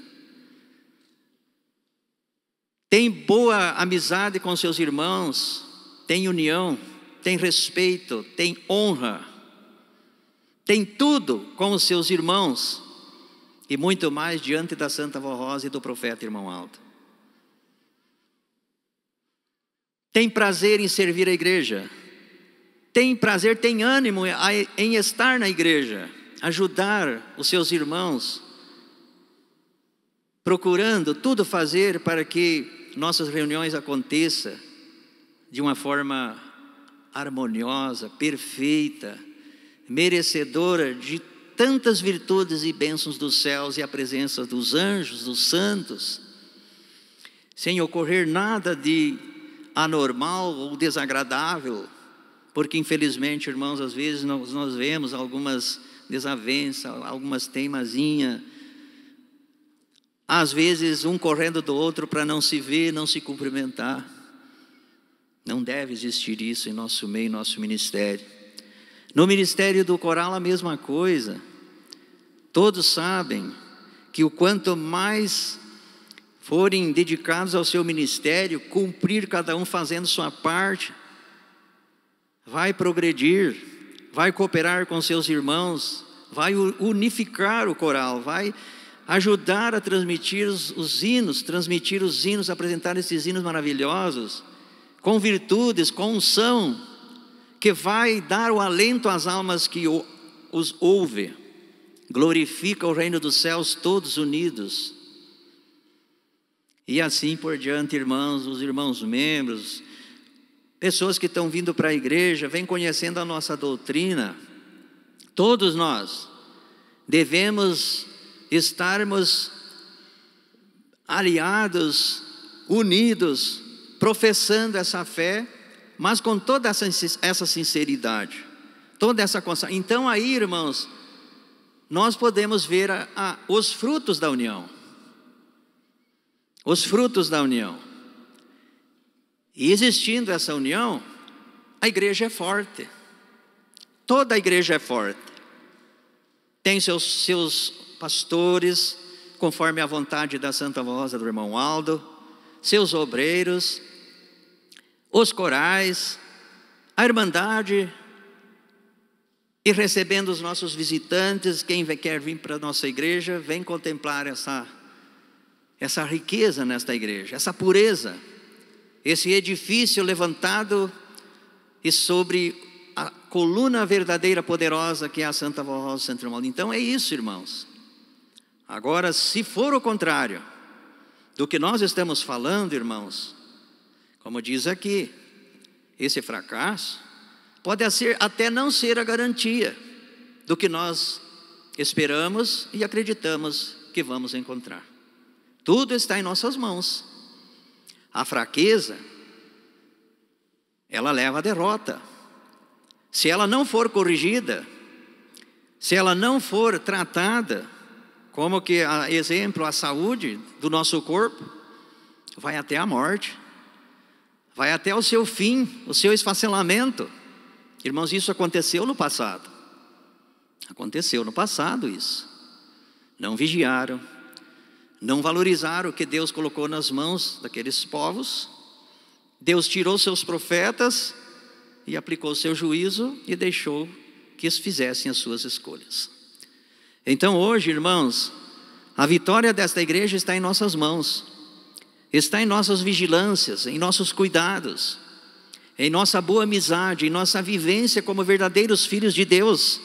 Tem boa amizade com seus irmãos, tem união, tem respeito, tem honra, tem tudo com os seus irmãos e muito mais diante da Santa Avó Rosa e do profeta Irmão Aldo. Tem prazer em servir a igreja, tem prazer, tem ânimo em estar na igreja, ajudar os seus irmãos, procurando tudo fazer para que nossas reuniões aconteçam de uma forma harmoniosa, perfeita, merecedora de tantas virtudes e bênçãos dos céus e a presença dos anjos, dos santos, sem ocorrer nada de anormal ou desagradável, porque infelizmente, irmãos, às vezes nós vemos algumas desavenças, algumas teimazinhas, às vezes um correndo do outro para não se ver, não se cumprimentar. Não deve existir isso em nosso meio, em nosso ministério. No ministério do coral a mesma coisa. Todos sabem que o quanto mais forem dedicados ao seu ministério, cumprir cada um fazendo sua parte, vai progredir, vai cooperar com seus irmãos, vai unificar o coral, vai ajudar a transmitir os hinos, apresentar esses hinos maravilhosos, com virtudes, com unção, que vai dar o alento às almas que os ouvem, glorifica o reino dos céus todos unidos. E assim por diante, irmãos, os irmãos membros, pessoas que estão vindo para a igreja, vêm conhecendo a nossa doutrina. Todos nós devemos estarmos aliados, unidos, professando essa fé, mas com toda essa sinceridade, toda essa consciência. Então aí, irmãos, nós podemos ver os frutos da união. Os frutos da união. E existindo essa união, a igreja é forte. Toda a igreja é forte. Tem seus pastores, conforme a vontade da Santa Avó Rosa do Irmão Aldo, seus obreiros, os corais, a irmandade, e recebendo os nossos visitantes, quem quer vir para a nossa igreja, vem contemplar essa riqueza nesta igreja, essa pureza, esse edifício levantado e sobre a coluna verdadeira, poderosa, que é a Santa Avó Rosa do Santo Irmão Aldo. Então é isso, irmãos. Agora, se for o contrário do que nós estamos falando, irmãos, Como diz aqui, esse fracasso pode até não ser a garantia do que nós esperamos e acreditamos que vamos encontrar. Tudo está em nossas mãos. A fraqueza, ela leva à derrota. Se ela não for corrigida, se ela não for tratada, como que, a exemplo, a saúde do nosso corpo, vai até a morte, vai até o seu fim, o seu esfacelamento. Irmãos, isso aconteceu no passado. Aconteceu no passado isso. Não vigiaram, não valorizaram o que Deus colocou nas mãos daqueles povos. Deus tirou seus profetas e aplicou seu juízo e deixou que eles fizessem as suas escolhas. Então hoje, irmãos, a vitória desta igreja está em nossas mãos, está em nossas vigilâncias, em nossos cuidados, em nossa boa amizade, em nossa vivência como verdadeiros filhos de Deus,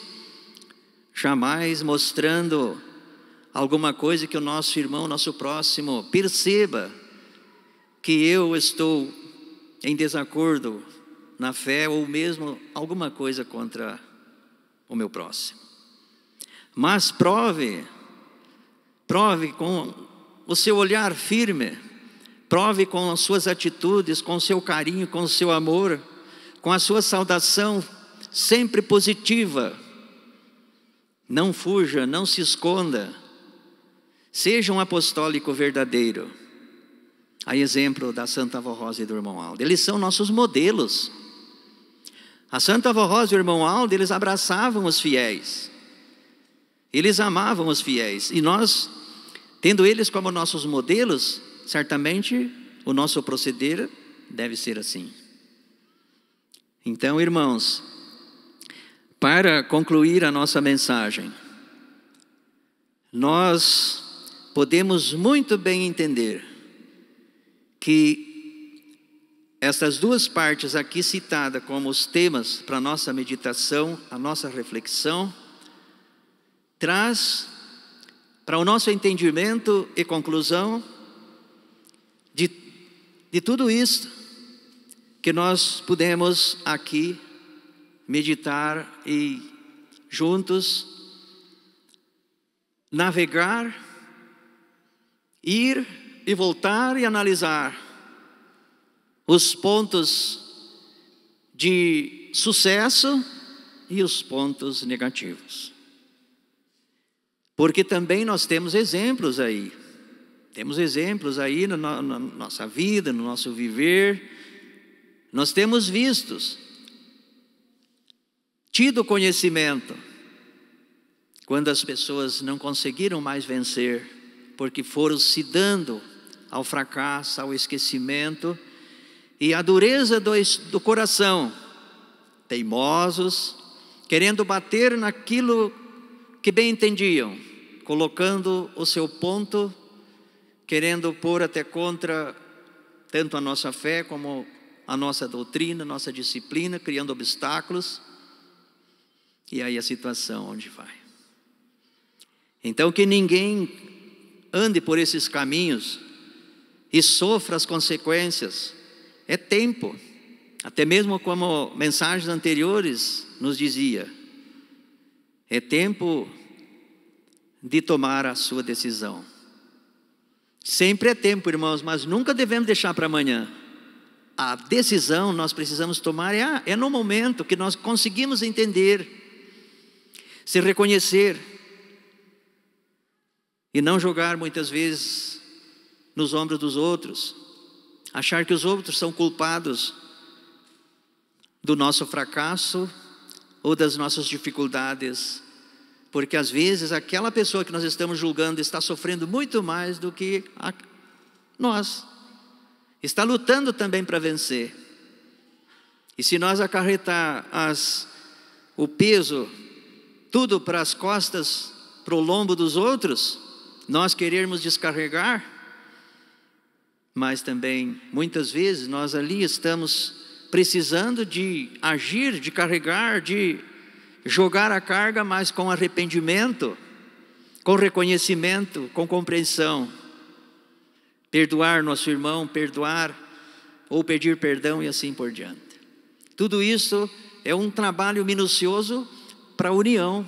jamais mostrando alguma coisa que o nosso irmão, nosso próximo, perceba que eu estou em desacordo na fé ou mesmo alguma coisa contra o meu próximo. Mas prove com o seu olhar firme, prove com as suas atitudes, com o seu carinho, com o seu amor, com a sua saudação sempre positiva. Não fuja, não se esconda. Seja um apostólico verdadeiro. A exemplo da Santa Avó Rosa e do irmão Aldo. Eles são nossos modelos. A Santa Avó Rosa e o irmão Aldo, eles abraçavam os fiéis. Eles amavam os fiéis. E nós, tendo eles como nossos modelos, certamente o nosso proceder deve ser assim. Então, irmãos, para concluir a nossa mensagem, nós podemos muito bem entender que essas duas partes aqui citadas como os temas para a nossa meditação, a nossa reflexão, traz para o nosso entendimento e conclusão de tudo isso que nós podemos aqui meditar e juntos navegar, ir e voltar e analisar os pontos de sucesso e os pontos negativos. Porque também nós temos exemplos aí. Temos exemplos aí na nossa vida, no nosso viver. Nós temos tido conhecimento, quando as pessoas não conseguiram mais vencer, porque foram se dando ao fracasso, ao esquecimento e à dureza do coração, teimosos, querendo bater naquilo que bem entendiam, colocando o seu ponto, querendo pôr até contra tanto a nossa fé como a nossa doutrina, a nossa disciplina, criando obstáculos. E aí a situação onde vai. Então que ninguém ande por esses caminhos e sofra as consequências. É tempo, até mesmo como mensagens anteriores nos dizia, é tempo de tomar a sua decisão. Sempre é tempo, irmãos, mas nunca devemos deixar para amanhã. A decisão nós precisamos tomar é no momento que nós conseguimos entender, se reconhecer e não jogar muitas vezes nos ombros dos outros, achar que os outros são culpados do nosso fracasso ou das nossas dificuldades, porque às vezes aquela pessoa que nós estamos julgando está sofrendo muito mais do que nós, está lutando também para vencer. E se nós acarretar o peso tudo para as costas, para o lombo dos outros, nós querermos descarregar, mas também muitas vezes nós ali estamos precisando de agir, de carregar, de jogar a carga, mas com arrependimento, com reconhecimento, com compreensão. Perdoar nosso irmão, perdoar ou pedir perdão e assim por diante. Tudo isso é um trabalho minucioso para a união,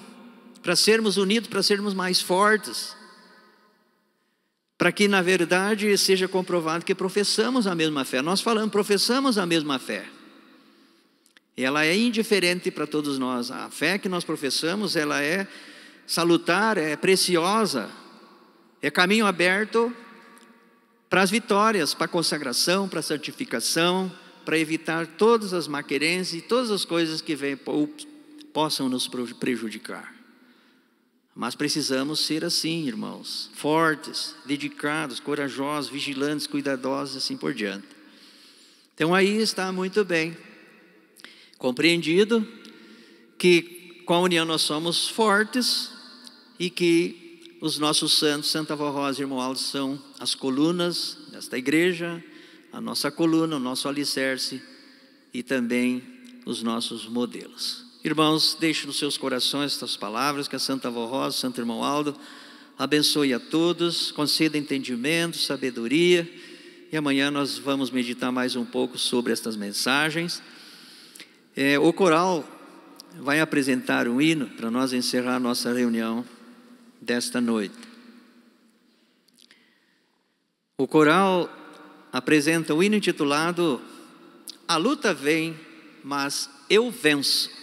para sermos unidos, para sermos mais fortes, para que na verdade seja comprovado que professamos a mesma fé. Nós falamos, professamos a mesma fé. Ela é indiferente para todos nós. A fé que nós professamos, ela é salutar, é preciosa, é caminho aberto para as vitórias, para a consagração, para a santificação, para evitar todas as maquerências e todas as coisas que possam nos prejudicar. Mas precisamos ser assim, irmãos, fortes, dedicados, corajosos, vigilantes, cuidadosos e assim por diante. Então aí está muito bem compreendido que com a união nós somos fortes e que os nossos santos, Santa Avó Rosa e Irmão Aldo, são as colunas desta igreja, a nossa coluna, o nosso alicerce e também os nossos modelos. Irmãos, deixe nos seus corações estas palavras, que a Santa Avó Rosa, Santo Irmão Aldo, abençoe a todos, conceda entendimento, sabedoria, e amanhã nós vamos meditar mais um pouco sobre estas mensagens. O coral vai apresentar um hino para nós encerrar a nossa reunião desta noite. O coral apresenta um hino intitulado A Luta Vem, Mas Eu Venço.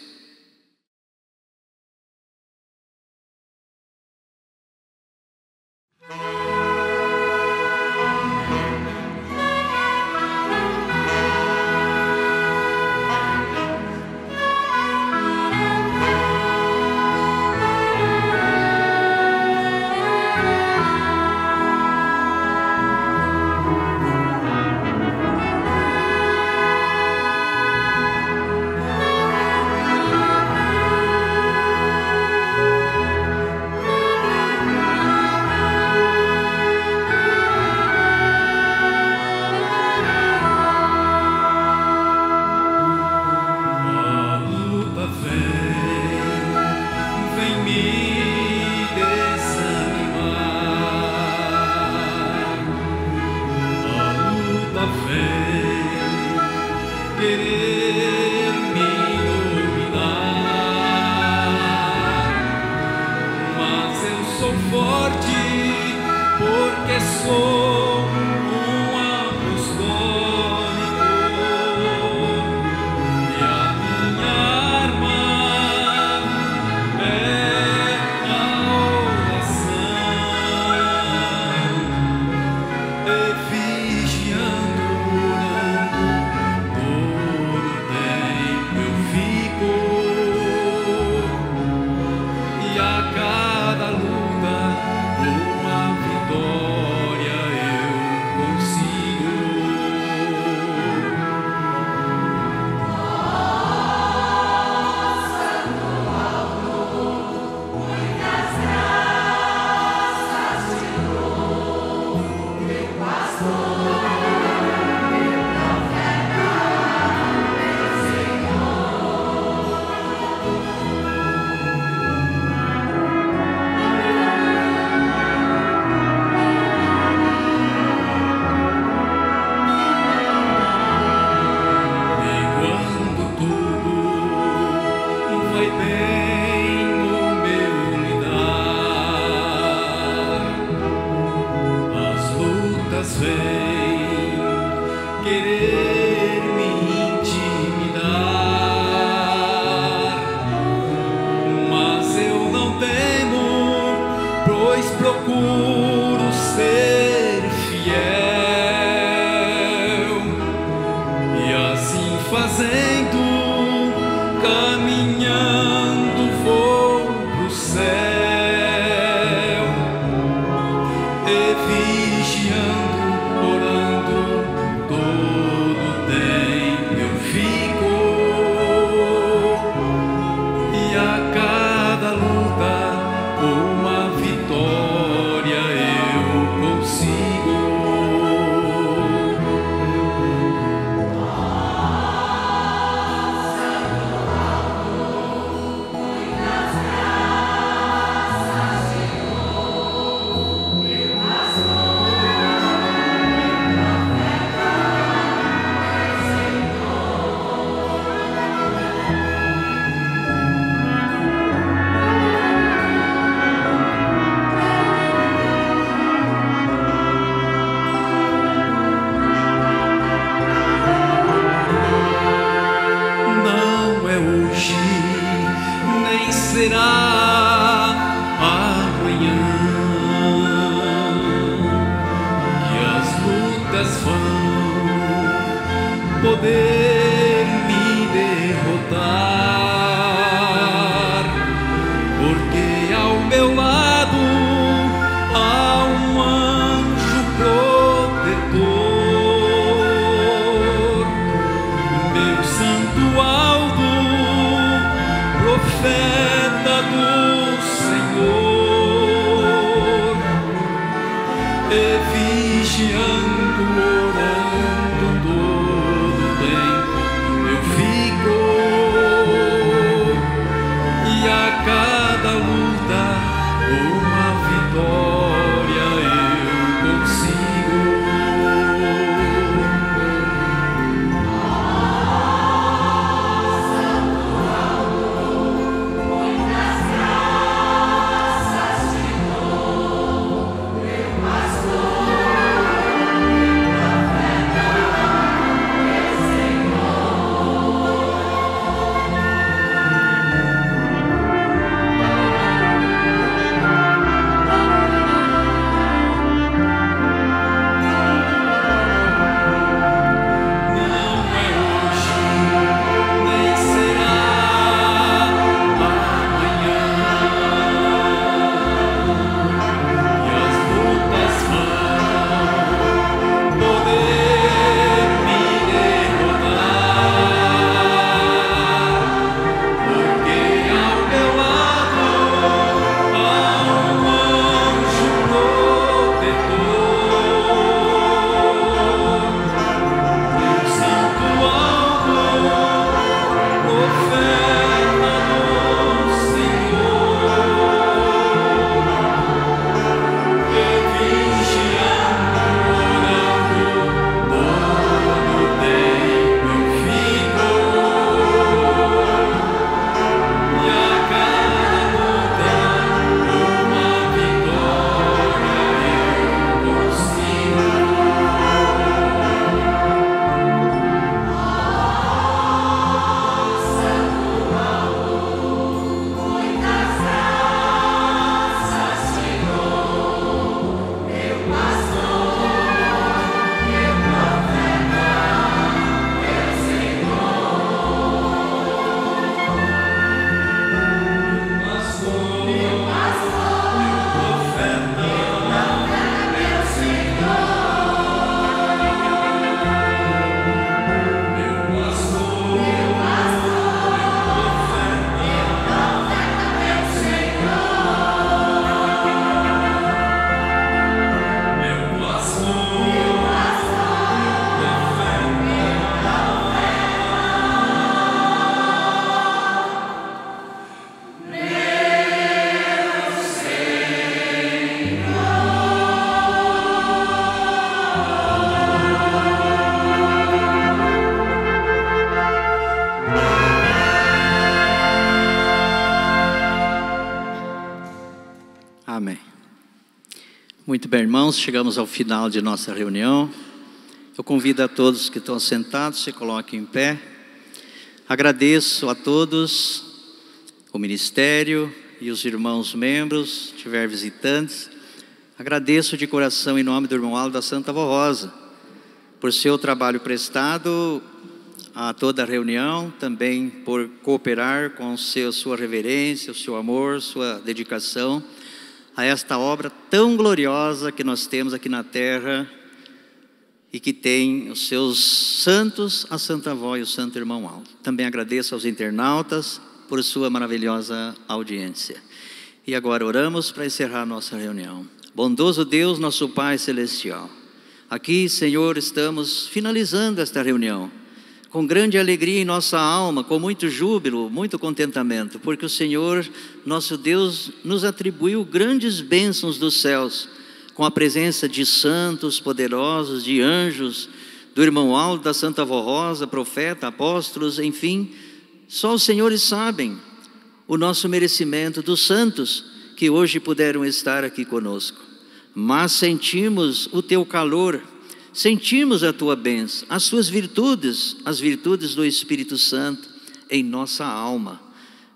nem será amanhã que as lutas vão poder me derrotar, porque ao meu lado há um anjo protetor, meu santo alvo, profeta do Senhor, e vigiando, orando todo o tempo eu fico, e a cada luta uma vitória eu consigo. Amém. Muito bem, irmãos, chegamos ao final de nossa reunião. Eu convido a todos que estão sentados, se coloquem em pé. Agradeço a todos, o ministério e os irmãos membros, se tiver visitantes. Agradeço de coração em nome do irmão Aldo da Santa Avó Rosa, por seu trabalho prestado a toda a reunião, também por cooperar com sua reverência, o seu amor, sua dedicação a esta obra tão gloriosa que nós temos aqui na terra e que tem os seus santos, a Santa Avó e o Santo Irmão Aldo. Também agradeço aos internautas por sua maravilhosa audiência. E agora oramos para encerrar a nossa reunião. Bondoso Deus, nosso Pai Celestial, aqui, Senhor, estamos finalizando esta reunião com grande alegria em nossa alma, com muito júbilo, muito contentamento, porque o Senhor, nosso Deus, nos atribuiu grandes bênçãos dos céus, com a presença de santos poderosos, de anjos, do irmão Aldo, da Santa Avó Rosa, profeta, apóstolos, enfim, só os senhores sabem o nosso merecimento dos santos que hoje puderam estar aqui conosco. Mas sentimos o teu calor, sentimos a tua bênção, as suas virtudes, as virtudes do Espírito Santo em nossa alma.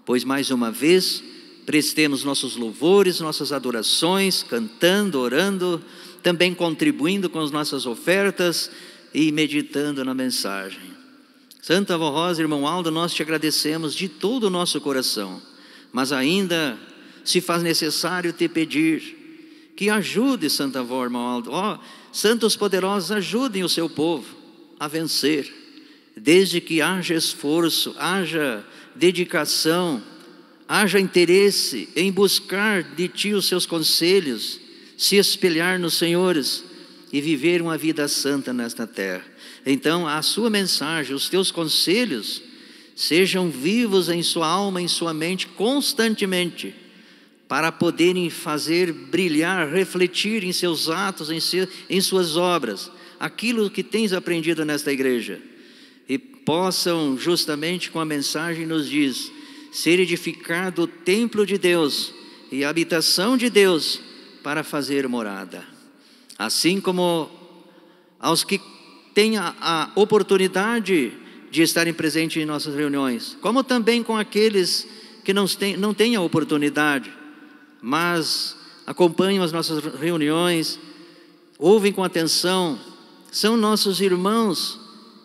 pois mais uma vez prestemos nossos louvores, nossas adorações, cantando, orando, também contribuindo com as nossas ofertas e meditando na mensagem. Santa Avó Rosa, irmão Aldo, nós te agradecemos de todo o nosso coração, mas ainda se faz necessário te pedir que ajude Santa Avó, irmão Aldo. Santos poderosos, ajudem o seu povo a vencer, desde que haja esforço, haja dedicação, haja interesse em buscar de ti os seus conselhos, se espelhar nos senhores e viver uma vida santa nesta terra. Então a sua mensagem, os teus conselhos sejam vivos em sua alma, em sua mente constantemente, para poderem fazer brilhar, refletir em seus atos, em suas obras, aquilo que tens aprendido nesta igreja, e possam justamente com a mensagem nos diz, ser edificado o templo de Deus e a habitação de Deus para fazer morada. Assim como aos que têm a oportunidade de estarem presentes em nossas reuniões, como também com aqueles que não têm a oportunidade, mas acompanham as nossas reuniões, ouvem com atenção, são nossos irmãos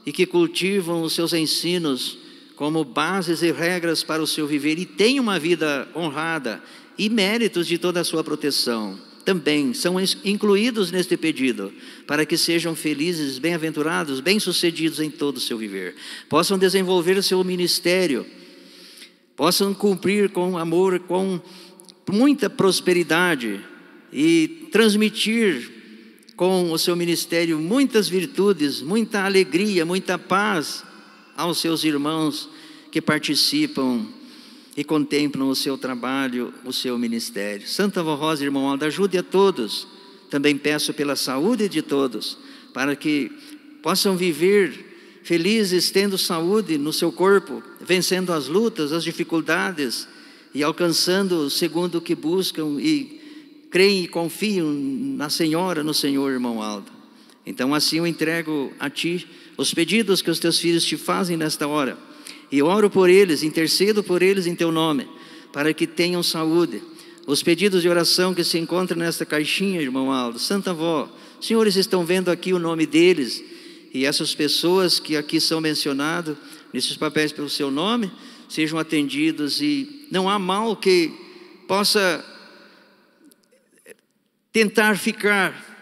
e que cultivam os seus ensinos como bases e regras para o seu viver e têm uma vida honrada e méritos de toda a sua proteção. Também são incluídos neste pedido, para que sejam felizes, bem-aventurados, bem-sucedidos em todo o seu viver. Possam desenvolver o seu ministério, possam cumprir com amor, com muita prosperidade e transmitir com o seu ministério muitas virtudes, muita alegria, muita paz aos seus irmãos que participam e contemplam o seu trabalho, o seu ministério. Santa Avó Rosa, irmão Aldo, ajude a todos. Também peço pela saúde de todos, para que possam viver felizes, tendo saúde no seu corpo, vencendo as lutas, as dificuldades e alcançando segundo o que buscam e creem e confiam na Senhora, no Senhor, irmão Aldo. Então assim eu entrego a ti os pedidos que os teus filhos te fazem nesta hora, e oro por eles, intercedo por eles em teu nome, para que tenham saúde. Os pedidos de oração que se encontram nesta caixinha, irmão Aldo, Santa Avó, os senhores estão vendo aqui o nome deles, e essas pessoas que aqui são mencionadas, nesses papéis pelo seu nome, sejam atendidos, e não há mal que possa tentar ficar.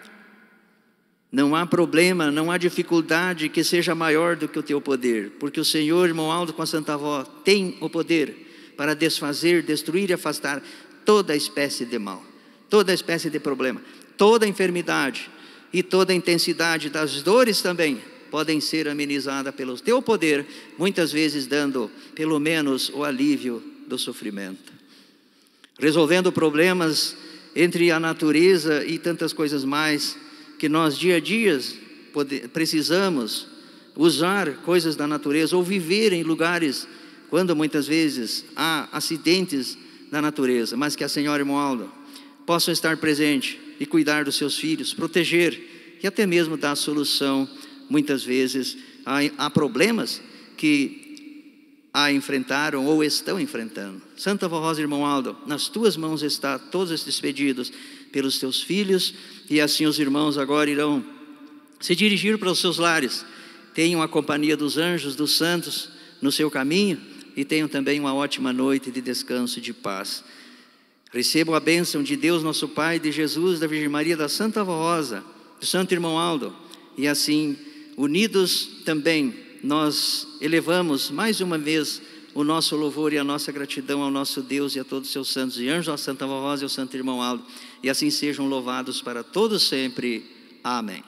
Não há problema, não há dificuldade que seja maior do que o teu poder, porque o Senhor, irmão Aldo, com a Santa Avó, tem o poder para desfazer, destruir e afastar toda espécie de mal, toda espécie de problema, toda enfermidade e toda a intensidade das dores também podem ser amenizadas pelo teu poder, muitas vezes dando pelo menos o alívio do sofrimento, resolvendo problemas entre a natureza e tantas coisas mais, que nós dia a dia precisamos usar coisas da natureza ou viver em lugares quando muitas vezes há acidentes da natureza, mas que a Senhora, irmão Aldo, possam estar presente e cuidar dos seus filhos, proteger e até mesmo dar solução. Muitas vezes há problemas que enfrentaram ou estão enfrentando. Santa Avó Rosa, irmão Aldo, nas tuas mãos está todos estes pedidos pelos teus filhos, e assim os irmãos agora irão se dirigir para os seus lares. Tenham a companhia dos anjos, dos santos no seu caminho, e tenham também uma ótima noite de descanso e de paz. Recebam a bênção de Deus nosso Pai, de Jesus, da Virgem Maria, da Santa Avó Rosa, do Santo Irmão Aldo, e assim, unidos também, nós elevamos mais uma vez o nosso louvor e a nossa gratidão ao nosso Deus e a todos os seus santos e anjos, a Santa Avó Rosa e ao Santo Irmão Aldo, e assim sejam louvados para todos sempre. Amém.